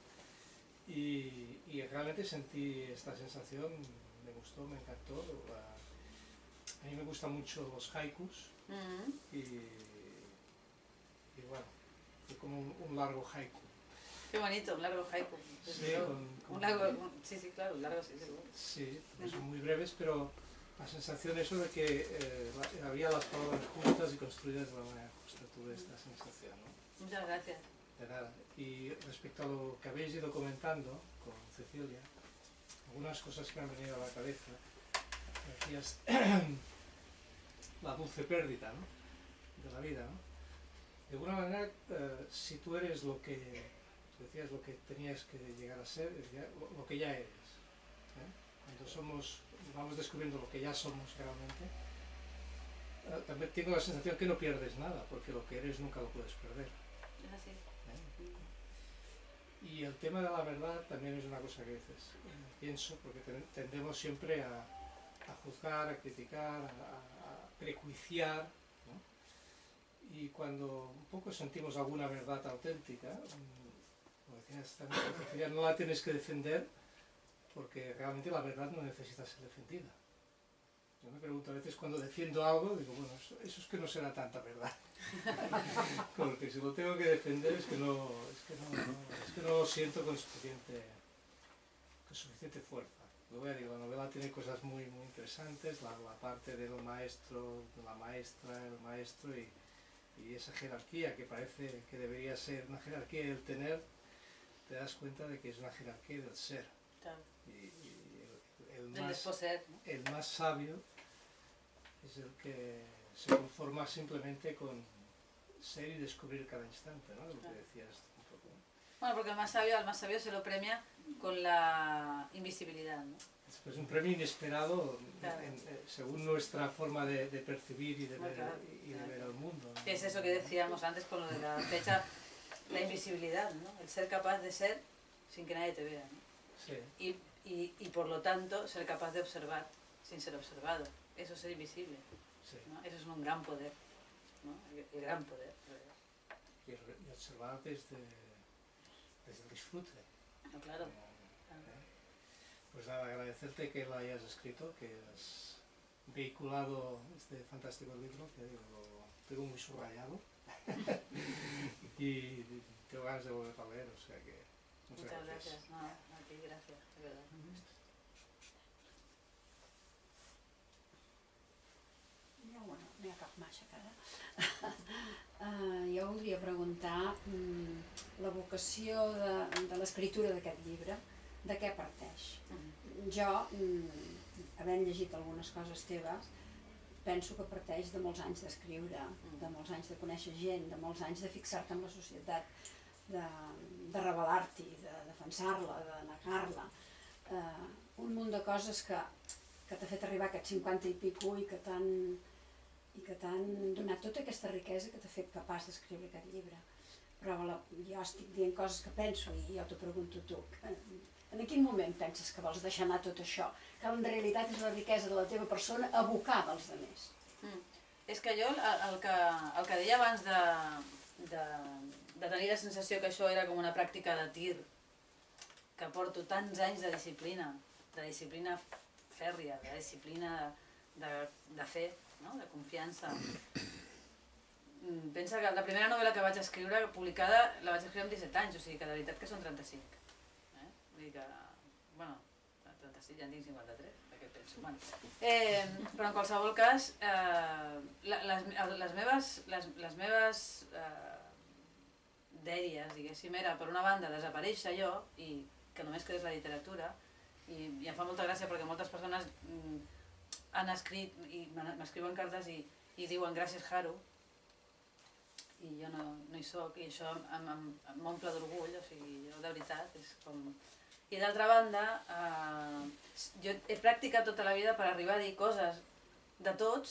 Y realmente sentí esta sensación, me gustó, me encantó. A mí me gustan mucho los haikus y bueno, fue como un largo haiku. Qué bonito, un largo haiku. Sí, sí, claro, un largo, sí, seguro. Sí, son muy breves, pero la sensación eso de que había las palabras juntas y construidas de la manera justa. Tuve esta sensación, ¿no? Muchas gracias. De nada. Y respecto a lo que habéis ido comentando con Cecilia, algunas cosas que me han venido a la cabeza, decías la dulce pérdida, ¿no? De la vida, ¿no? De alguna manera, si tú eres lo que decías, lo que tenías que llegar a ser, lo que ya eres, ¿eh? Cuando vamos descubriendo lo que ya somos realmente, también tengo la sensación que no pierdes nada, porque lo que eres nunca lo puedes perder. Es así. Y el tema de la verdad también es una cosa que a veces pienso, porque tendemos siempre a juzgar, a criticar, a prejuiciar, ¿no? Y cuando un poco sentimos alguna verdad auténtica, como decías también, no la tienes que defender, porque realmente la verdad no necesita ser defendida. Yo me pregunto a veces cuando defiendo algo, digo, bueno, eso es que no será tanta verdad. Porque si lo tengo que defender es que no lo siento con suficiente fuerza. Luego ya digo, la novela tiene cosas muy, muy interesantes, la parte del maestro, de la maestra, el maestro y esa jerarquía que parece que debería ser una jerarquía del tener, te das cuenta de que es una jerarquía del ser. Claro. Y Del desposeer, ¿no? el más sabio es el que se conforma simplemente con ser y descubrir cada instante, ¿no? Lo que decías un poco. Bueno, porque al más sabio se lo premia con la invisibilidad, ¿no? Es un premio inesperado, claro, según nuestra forma de percibir y de ver, claro, y de ver el mundo, ¿no? Que es eso que decíamos antes con lo de la fecha, la invisibilidad, ¿no? El ser capaz de ser sin que nadie te vea, ¿no? Sí. Y por lo tanto ser capaz de observar sin ser observado. Eso es ser invisible, Sí. ¿no? Eso es un gran poder, ¿no? El gran poder. Y observar desde el disfrute. No, claro. Pues nada, agradecerte que lo hayas escrito, que has vehiculado este fantástico libro, que lo tengo muy subrayado. Y tengo ganas de volver a leer, o sea que muchas gracias. No, a ti gracias, de verdad. No hi ha cap mà aixecada. Jo voldria preguntar la vocació de l'escriptura d'aquest llibre, de què parteix? Jo, havent llegit algunes coses teves, penso que parteix de molts anys d'escriure, de molts anys de conèixer gent, de molts anys de fixar-te en la societat, de rebel·lar-t'hi, de defensar-la, de negar-la. Un munt de coses que t'ha fet arribar a aquests 50 i pico i que t'han donat tota aquesta riquesa que t'ha fet capaç d'escriure aquest llibre. Però jo estic dient coses que penso i jo t'ho pregunto a tu. En quin moment penses que vols deixar anar tot això? Que en realitat és la riquesa de la teva persona abocada als altres. És que jo el que deia abans de tenir la sensació que això era com una pràctica de tir, que porto tants anys de disciplina fèrria, de disciplina de fe, no? De confiança. Pensa que la primera novel·la que vaig escriure, publicada, la vaig escriure amb 17 anys, o sigui que de veritat que són 35. Vull dir que, bueno, 36, ja en tinc 53, de què penso. Bueno, però en qualsevol cas, les meves dèries, diguéssim, era, per una banda, desaparèixer jo i que només quedés la literatura, i em fa molta gràcia perquè moltes persones han escrit i m'escriuen cartes i diuen gràcies Haru, i jo no hi soc, i això m'omple d'orgull, o sigui, jo de veritat és com... I d'altra banda, jo he practicat tota la vida per arribar a dir coses de tots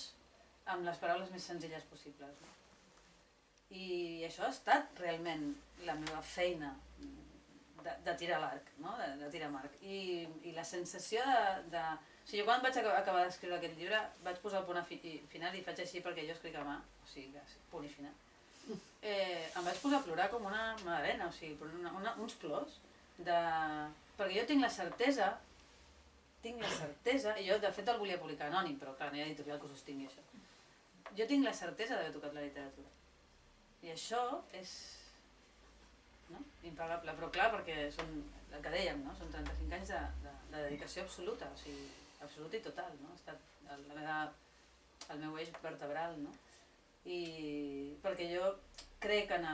amb les paraules més senzilles possibles. I això ha estat realment la meva feina de tirar l'arc, no? De tirar amb arc. I la sensació de... O sigui, quan vaig acabar d'escriure aquest llibre vaig posar el punt final i faig així perquè jo escric a mà, o sigui, punt i final. Em vaig posar a plorar com una madalena, o sigui, uns plors, perquè jo tinc la certesa, i jo de fet el volia publicar anònim, però clar, no hi ha editorial que ho sostingui això. Jo tinc la certesa d'haver tocat la literatura. I això és impagable, però clar, perquè són, el que dèiem, són 35 anys de dedicació absoluta, o sigui, absoluta i total, ha estat el meu eix vertebral, i perquè jo crec en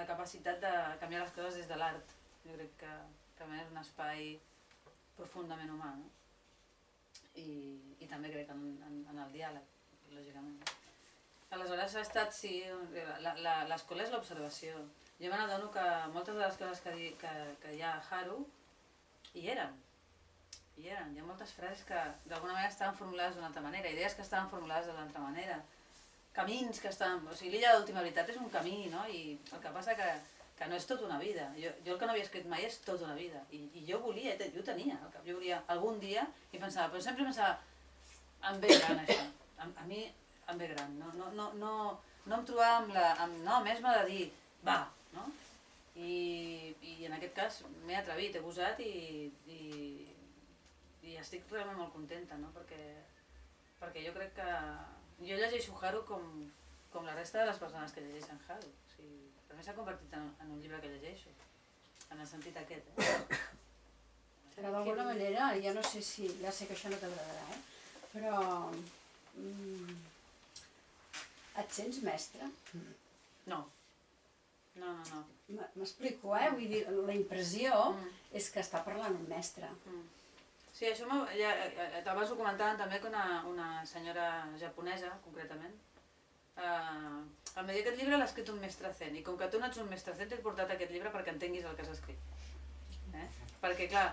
la capacitat de canviar les coses des de l'art. Jo crec que també és un espai profundament humà, i també crec en el diàleg, lògicament. Aleshores ha estat, sí, l'escola és l'observació. Jo me n'adono que moltes de les coses que hi ha a Haru hi eren. Hi ha moltes frases que d'alguna manera estaven formulades d'una altra manera, idees que estaven formulades de l'altra manera, camins que estaven... O sigui, l'Illa de l'última veritat és un camí, no? I el que passa que no és tota una vida. Jo el que no havia escrit mai és tota una vida. I jo volia, jo tenia al cap, jo volia algun dia, i pensava, però sempre pensava, em ve gran això, a mi em ve gran, no em trobava amb la... Només m'ha de dir, va, no? I en aquest cas m'he atrevit, he posat i estic realment molt contenta, no? Perquè jo crec que... Jo llegeixo Haru com la resta de les persones que llegeixen Haru. O sigui, per mi s'ha convertit en un llibre que llegeixo, en el sentit aquest. Però d'alguna manera, jo no sé si... Ja sé que això no t'agradarà, però... Et sents mestre? No. M'explico, vull dir, la impressió és que està parlant un mestre. Sí, això abans ho comentaven també que una senyora japonesa, concretament, em deia que aquest llibre l'ha escrit un mestre zen, i com que tu no ets un mestre zen, t'he portat aquest llibre perquè entenguis el que has escrit. Perquè, clar,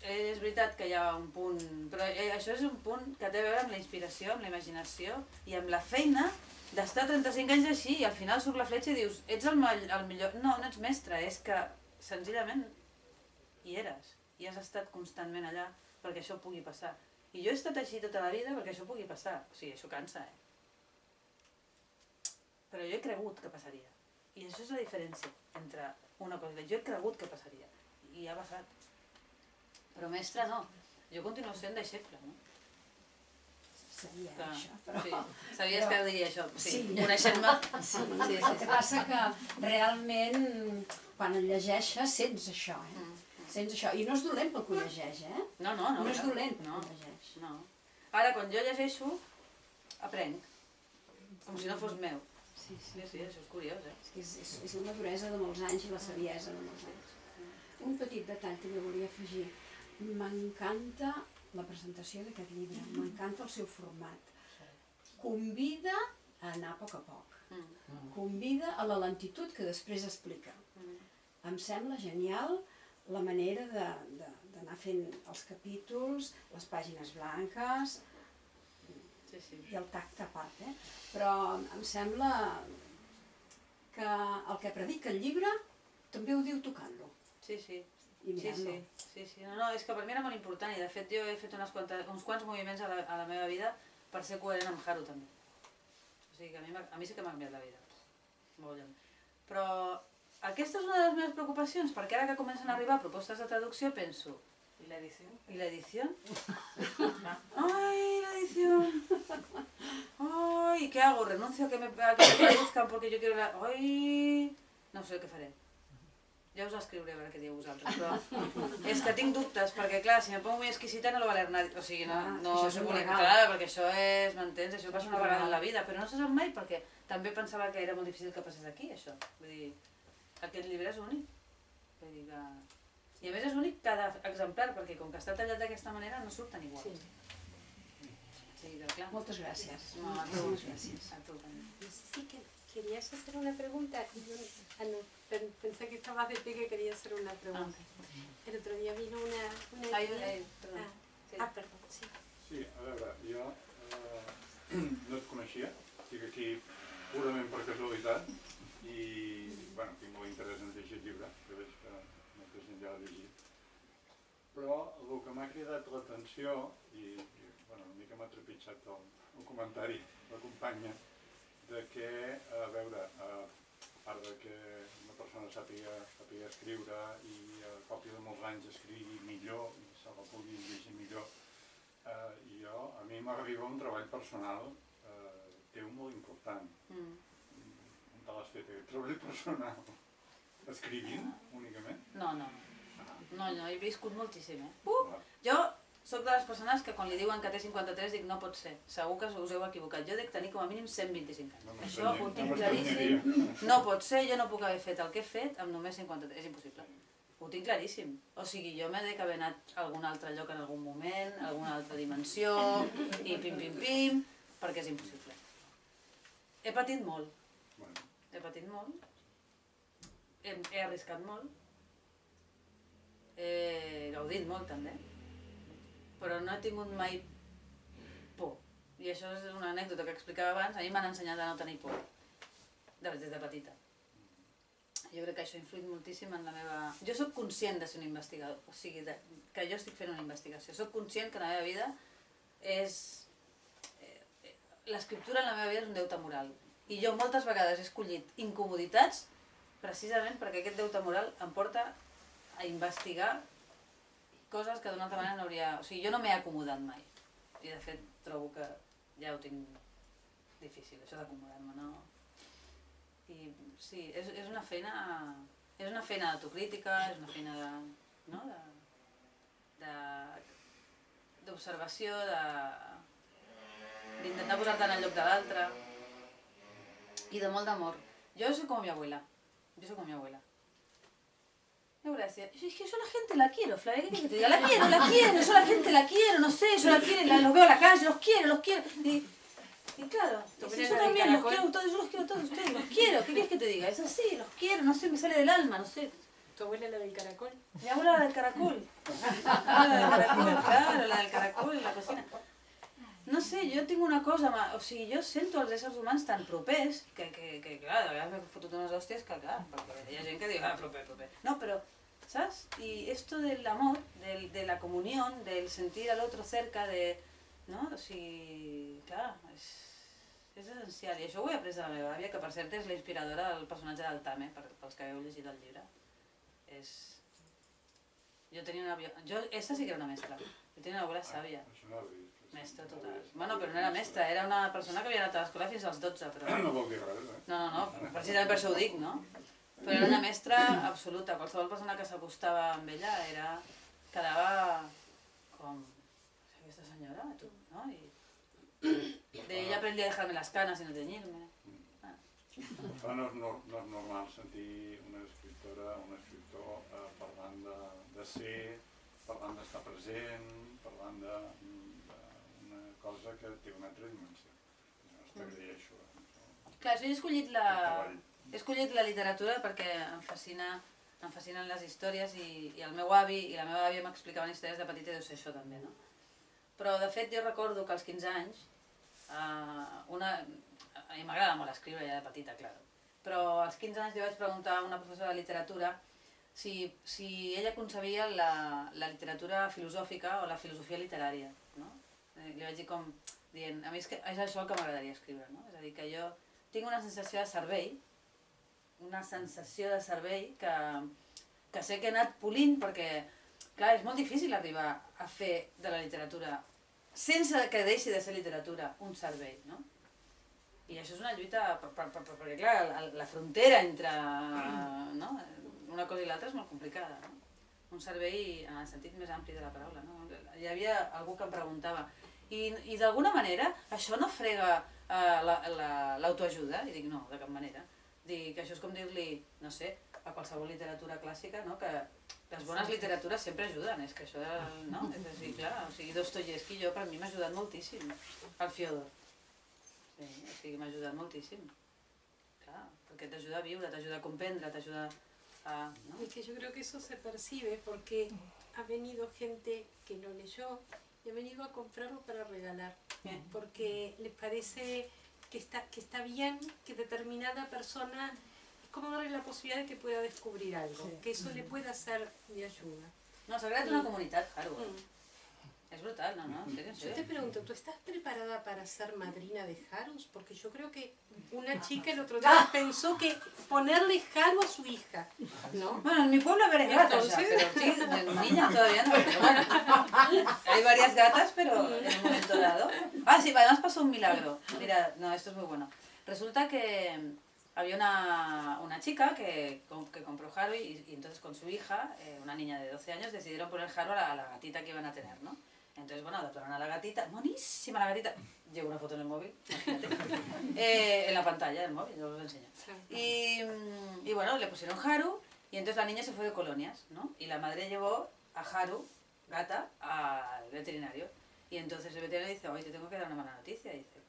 és veritat que hi ha un punt, però això és un punt que té a veure amb la inspiració, amb la imaginació i amb la feina d'estar 35 anys així i al final surt la fletxa i dius, ets el millor... No, no ets mestre, és que senzillament hi eres i has estat constantment allà perquè això pugui passar. I jo he estat així tota la vida perquè això pugui passar. O sigui, això cansa, Però jo he cregut que passaria. I això és la diferència entre una cosa i l'altra. Jo he cregut que passaria. I ha passat. Però mestre no. Jo continuo sent deixeble, no? Sabia això, però... Sí, sabies que diria això, sí. Coneixent-me. Sí. El que passa que realment quan el llegeixes sents això, Sents això. I no és dolent pel que ho llegeix, No. No és dolent pel que ho llegeix. No. Ara, quan jo llegeixo, aprenc. Com si no fos meu. Sí, això és curiós, És la maduresa de molts anys i la saviesa de molts anys. Un petit detall que jo volia afegir. M'encanta la presentació d'aquest llibre, m'encanta el seu format. Convida a anar a poc, convida a la lentitud que després explica. Em sembla genial la manera d'anar fent els capítols, les pàgines blanques i el tacte a part, però em sembla que el que predica el llibre també ho diu tocant-lo. Sí. No, és que per mi era molt important i de fet jo he fet uns quants moviments a la meva vida per ser coherent amb Haru també. O sigui que a mi sí que m'ha canviat la vida. Però aquesta és una de les meves preocupacions, perquè ara que comencen a arribar propostes de traducció penso, ¿y la edición? ¡Ay, la edición! ¡Ay, qué hago! ¿Renuncio a que me traduzcan porque yo quiero la... ¡Ay! No sé què faré. Ja us escriuré a veure què dieu vosaltres, però és que tinc dubtes, perquè clar, si me pongo muy exquisita no lo va leer nadie, o sigui, no se publica, clar, perquè això és, m'entens, això passa una vegada en la vida, però no se sap mai perquè també pensava que era molt difícil que passés aquí, això, vull dir, aquest llibre és únic, vull dir que... I a més és únic cada exemplar, perquè com que està tallat d'aquesta manera no surten igual. Sí, clar. Moltes gràcies. Moltes gràcies. A tu també. Sí que querías hacer una pregunta y yo pensé que estabas de pie que quería hacer una pregunta. El otro día vino una perdón. Perdón, sí. Sí, a veure, jo no et coneixia, estic aquí purament per casualitat i tinc molt interès en llegir el llibre, que veig que molta gent ja l'ha llegit. Però el que m'ha cridat l'atenció, i una mica m'ha trepitjat el comentari de la companya, de que, a veure, a part que una persona sàpiga escriure i a còpia de molts anys escrigui millor i se la pugui llegir millor, a mi m'arriba un treball personal teu molt important. On te l'has fet, aquest treball personal? Escrivint, únicament? No, he viscut moltíssim, Jo soc de les persones que quan li diuen que té 53 dic no pot ser, segur que us heu equivocat. Jo dic tenir com a mínim 125 anys. Això ho tinc claríssim. No pot ser, jo no puc haver fet el que he fet amb només 53, és impossible. Ho tinc claríssim. O sigui, jo m'he d'haver anat a algun altre lloc en algun moment, a alguna altra dimensió, i pim, perquè és impossible. He patit molt. He arriscat molt. He gaudit molt també. Però no he tingut mai por. I això és una anècdota que explicava abans. A mi m'han ensenyat a no tenir por, des de petita. Jo crec que això ha influït moltíssim en la meva... Jo soc conscient de ser un investigador, o sigui, que jo estic fent una investigació. Soc conscient que la meva vida és... L'escriptura en la meva vida és un deute moral. I jo moltes vegades he escollit incomoditats precisament perquè aquest deute moral em porta a investigar coses que d'una altra manera no hauria... O sigui, jo no m'he acomodat mai. I de fet trobo que ja ho tinc difícil, això d'acomodar-me, no? I sí, és una feina... És una feina d'autocrítica, és una feina de... no? D'observació, d'intentar posar-te en el lloc de l'altre i de molt d'amor. Yo soy como mi abuela. Yo soy como mi abuela. Mi abuela decía, es que yo a la gente la quiero, Flavia, ¿qué quieres que te diga? La quiero, yo a la gente la quiero, no sé, yo la quiero, los veo a la calle, los quiero. Y claro, yo también los quiero todos, yo los quiero todos ustedes, los quiero, ¿qué quieres que te diga? Es así, los quiero, no sé, me sale del alma, no sé. ¿Tu abuela la del caracol? Mi abuela la del caracol. La del caracol, claro, la del caracol en la cocina. No sé, jo tinc una cosa, o sigui, jo sento els éssers humans tan propers que clar, de vegades m'he fotut unes hòsties que, clar, perquè hi ha gent que diu, proper. No, però, ¿sabes? Y esto del amor, de la comunión, del sentir al otro cerca, no? O sigui, clar, és essencial. I això ho he après de la meva àvia, que per cert és la inspiradora del personatge del Tame, pels que heu llegit el llibre. Jo tenia una àvia... Esta sí que era una mestra. Jo tenia una abuela sàvia. Mestra total. Bueno, però no era mestra, era una persona que havia anat a l'escola fins als 12, però... No vol dir res, eh? No, precisament per això ho dic, no? Però era una mestra absoluta. Qualsevol persona que s'acostava amb ella quedava com... Aquesta senyora, tu, no? De ella aprendí a dejarme las canas y no teñirme. Però no és normal sentir una escriptora, un escriptor parlant de ser, parlant d'estar present, parlant d'una cosa que té una altra dimensió. Llavors t'agraeixo. Clar, jo he escollit la literatura perquè em fascinen les històries i el meu avi i la meva àvia m'explicaven històries de petita i deu ser això també, no? Però de fet jo recordo que als 15 anys, a mi m'agrada molt escriure ja de petita, clar, però als 15 anys li vaig preguntar a una professora de literatura si ella concebia la literatura filosòfica o la filosofia literària, no? Li vaig dir com dient, a mi és això el que m'agradaria escriure, no? És a dir, que jo tinc una sensació de servei que sé que he anat polint perquè, clar, és molt difícil arribar a fer de la literatura, sense que deixi de ser literatura, un servei, no? I això és una lluita, perquè clar, la frontera entre una cosa i l'altra és molt complicada, no? Un servei en el sentit més ampli de la paraula, no? Hi havia algú que em preguntava, i d'alguna manera això no frega l'autoajuda? I dic, no, de cap manera. Dic que això és com dir-li, no sé, a qualsevol literatura clàssica, no? Que les bones literatures sempre ajuden, és que això, no? És a dir, clar, o sigui, Dostoyevsky per mi m'ha ajudat moltíssim, el Fiodor. Sí, o sigui, m'ha ajudat moltíssim. Clar, perquè t'ajuda a viure, t'ajuda a comprendre, t'ajuda a... ¿no? Es que yo creo que eso se percibe porque ha venido gente que lo leyó y ha venido a comprarlo para regalar. Bien. Porque les parece que está bien que determinada persona, es como darle la posibilidad de que pueda descubrir algo, Sí. que eso le pueda ser de ayuda. No, s'ha creat una comunitat, Haru. Es brutal, no, en serio, en Yo te serio. pregunto, ¿tú estás preparada para ser madrina de Harus? Porque yo creo que una chica el otro día pensó que ponerle Haru a su hija, ¿no? Bueno, en mi pueblo hay varias gatas ya, Entonces- pero sí, de niña todavía no, pero bueno. Hay varias gatas, pero en un momento dado. Ah, sí, además pasó un milagro. Mira, no, esto es muy bueno. Resulta que había una chica que compró Haru y entonces con su hija, una niña de 12 años, decidieron poner Haru a la gatita que iban a tener, ¿no? Entonces, bueno, adoptaron a la gatita, monísima la gatita. Llevo una foto en el móvil, imagínate. En la pantalla del móvil, yo os lo enseño. Y bueno, le pusieron Haru y entonces la niña se fue de colonias, ¿no? Y la madre llevó a Haru, gata, al veterinario. Y entonces el veterinario dice, oye, te tengo que dar una mala noticia. Y dice,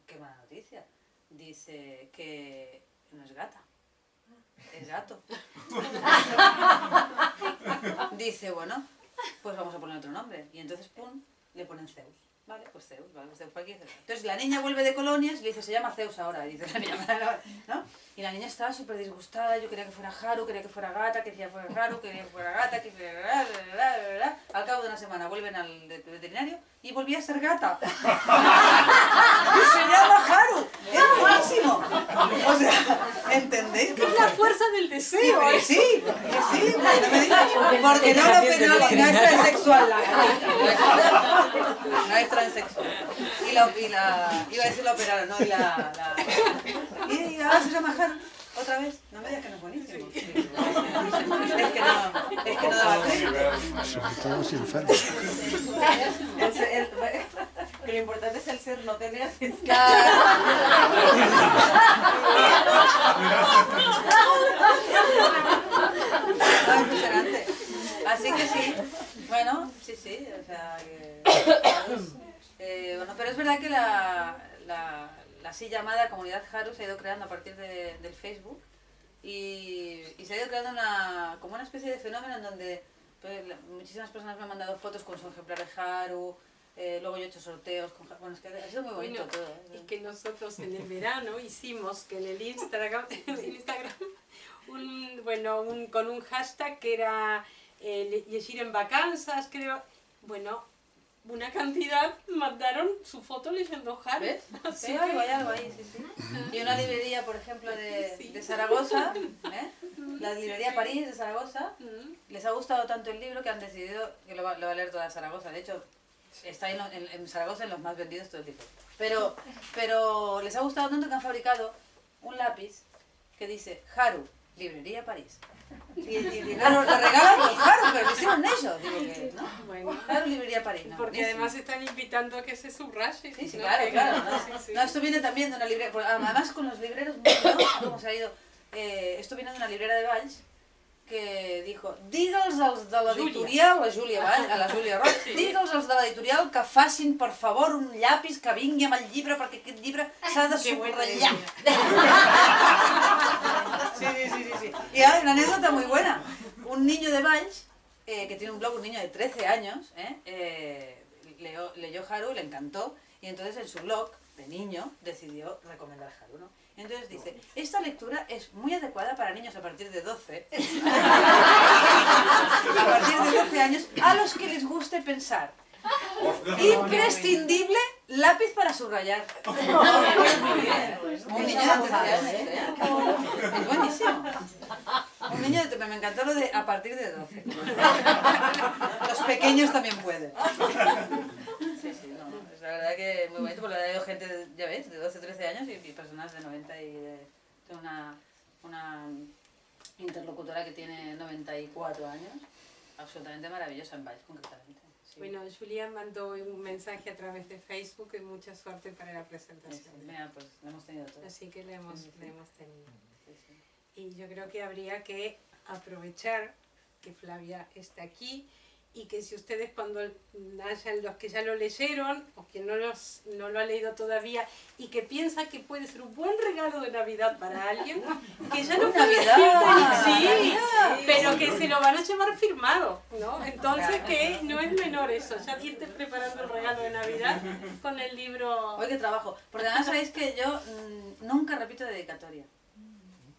¿qué mala noticia? Dice que no es gata, es gato. Dice, bueno, pues vamos a poner otro nombre. Y entonces, pum, le ponen Zeus. Vale, pues Zeus, vale, Zeus por aquí, Zeus. Entonces la niña vuelve de colonias y le dice, se llama Zeus ahora, y dice la niña, ¿no? Y la niña estaba súper disgustada, yo quería que fuera Haru, quería que fuera gata, quería que fuera Haru, quería que fuera gata, que fuera... Al cabo de una semana vuelven al veterinario y volvía a ser gata. Y se llama Haru, es buenísimo. O sea, ¿entendéis? Es la fuerza del deseo. Que sí, no me digas, porque no es transexual la gata. No es transexual. Iba a decir la operaron, ¿no? Y ahora se llama Haru, otra vez. No me digas que no es buenísimo. Es que no daba crédito. Estamos enfermos. Que lo importante es el ser, no tener... Impresionante. Así que sí, bueno, sí, o sea que... bueno, pero es verdad que la así llamada comunidad Haru se ha ido creando a partir del Facebook y se ha ido creando como una especie de fenómeno en donde pues, muchísimas personas me han mandado fotos con su ejemplar de Haru, luego yo he hecho sorteos con Haru, bueno, es que ha sido muy bonito todo. Es que nosotros en el verano hicimos que en el Instagram con un hashtag que era Yeshir en vacanzas, creo, bueno, una cantidad mandaron su foto leyendo Haru. ¿Ves? Sí, hay algo ahí, sí. Y una librería, por ejemplo, de Zaragoza, la librería París de Zaragoza, les ha gustado tanto el libro que han decidido que lo va a leer toda Zaragoza. De hecho, está en Zaragoza en los más vendidos todo el tiempo. Pero les ha gustado tanto que han fabricado un lápiz que dice Haru, librería París. Y lo regalan con Haru, pero lo hicieron ellos, digo que, ¿no? Bueno, Haru, librería París. No, porque buenísimo. además están invitando a que se subraye. Sí, ¿no? claro. ¿No? Sí. No, esto viene también de una librería, además con los libreros, ¿no? ¿Cómo se ha ido? Esto viene de una librera de Valls que dijo, digue'ls als de l'editorial, la Júlia Roig, digue'ls als de l'editorial que facin, per favor, un llapis que vingui amb el llibre perquè aquest llibre s'ha de subratllar. Sí. Y hay una anécdota muy buena. Un niño de Valls, que tiene un blog, un niño de 13 años, leyó Haru, le encantó, y entonces en su blog de niño decidió recomendar Haru, ¿no? Entonces dice, esta lectura es muy adecuada para niños a partir de 12, a partir de 12 años, a los que les guste pensar. Imprescindible lápiz para subrayar. Muy bien. Un niño de 13 años, es buenísimo. Un niño de 13, me encantó lo de a partir de 12. Los pequeños también pueden. Sí, no, es la verdad que muy bonito, porque le ha dado gente, ya ves, de 12, 13 años y personas de 90 y tengo una interlocutora que tiene 94 años, absolutamente maravillosa en Valls, concretamente. Sí. Bueno, Julia mandó un mensaje a través de Facebook y mucha suerte para la presentación. Mira, pues lo hemos tenido todo. Así que le hemos tenido. Sí. Y yo creo que habría que aprovechar que Flavia está aquí y que si ustedes cuando hayan los que ya lo leyeron o quien no lo ha leído todavía y que piensa que puede ser un buen regalo de Navidad para alguien, que ya lo puede sí, pero que se lo van a llevar firmado, ¿no? Entonces que no es menor eso, ya irte preparando el regalo de Navidad con el libro. Hoy que trabajo, porque además sabéis que yo nunca repito dedicatoria.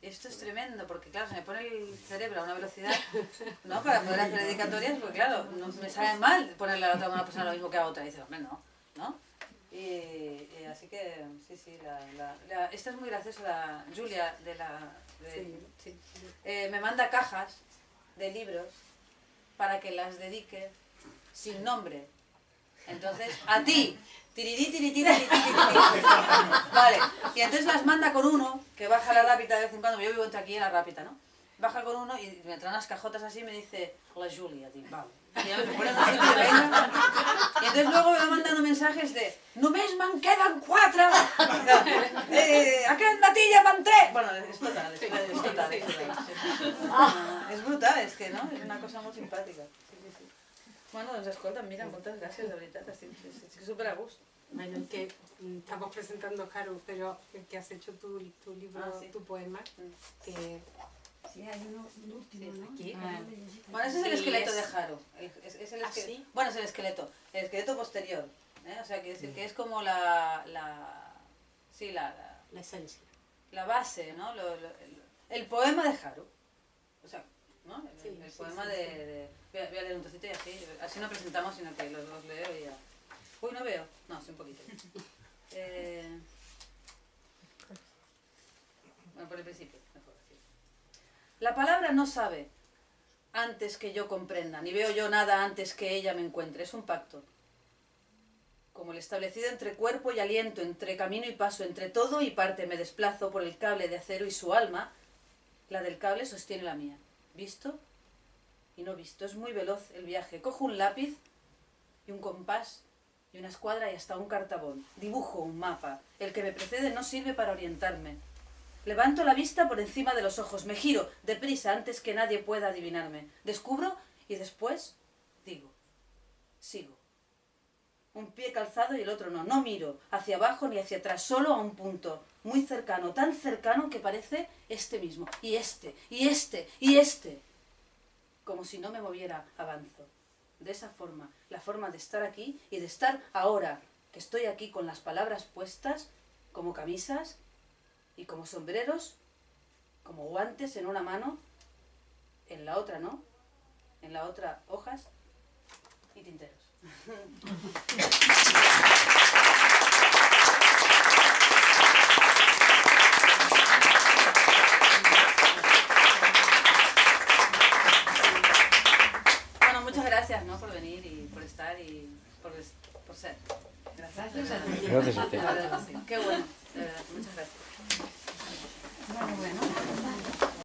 Esto es tremendo, porque claro, se me pone el cerebro a una velocidad, ¿no? Para poder hacer dedicatorias, porque claro, no, me sabe mal ponerle a una persona lo mismo que a otra. Y dice, hombre, no. Y así que, sí, esta es muy graciosa, la Julia Sí. Me manda cajas de libros para que las dedique sin nombre. Entonces, a ti. Vale, y entonces las manda con uno, que baja la rápida de vez en cuando, yo vivo entre aquí en la rápida, ¿no? Baja con uno y me trae unas cajotas así y me dice, la Julia, dic, vale. Y ya me pone un sitio de venga. Y entonces luego me va mandando mensajes de, només me'n queden 4! Aquest matí ja me'n 3! Bueno, és total. És brutal, és que, no? És una cosa molt simpàtica. Sí. Bueno, doncs escolta, mira, moltes gràcies, de veritat, estic super a gust. Bueno, que estamos presentando Haru, pero que has hecho tu libro, tu poema, que... Sí, hay un último, ¿no? Aquí. Bueno, ese es el esqueleto de Haru. ¿Sí? Bueno, es el esqueleto posterior. O sea, que decir que es como sí, La esencia. la base, ¿no? El poema de Haru. O sea, ¿no? Sí, El sí, poema sí, de... Voy a leer un trocito y así no presentamos, sino que los dos leo y ya. Uy, no veo. No, sí, un poquito. Bueno, por el principio, mejor decir. La palabra no sabe antes que yo comprenda, ni veo yo nada antes que ella me encuentre. Es un pacto. Como el establecido entre cuerpo y aliento, entre camino y paso, entre todo y parte, me desplazo por el cable de acero y su alma, la del cable sostiene la mía. ¿Visto? Y no visto. Es muy veloz el viaje. Cojo un lápiz y un compás y una escuadra y hasta un cartabón. Dibujo un mapa. El que me precede no sirve para orientarme. Levanto la vista por encima de los ojos. Me giro deprisa antes que nadie pueda adivinarme. Descubro y después digo. Sigo. Un pie calzado y el otro no. No miro hacia abajo ni hacia atrás, solo a un punto. Muy cercano, tan cercano que parece este mismo. Y este, y este, y este. Como si no me moviera, avanzo. De esa forma, la forma de estar aquí y de estar ahora, que estoy aquí con las palabras puestas, como camisas y como sombreros, como guantes en una mano, en la otra no, en la otra hojas y tinteros. Bueno, muchas gracias, ¿no? Por venir y por estar y por ser. Gracias. Gracias a ti. Gracias a ti. Qué bueno.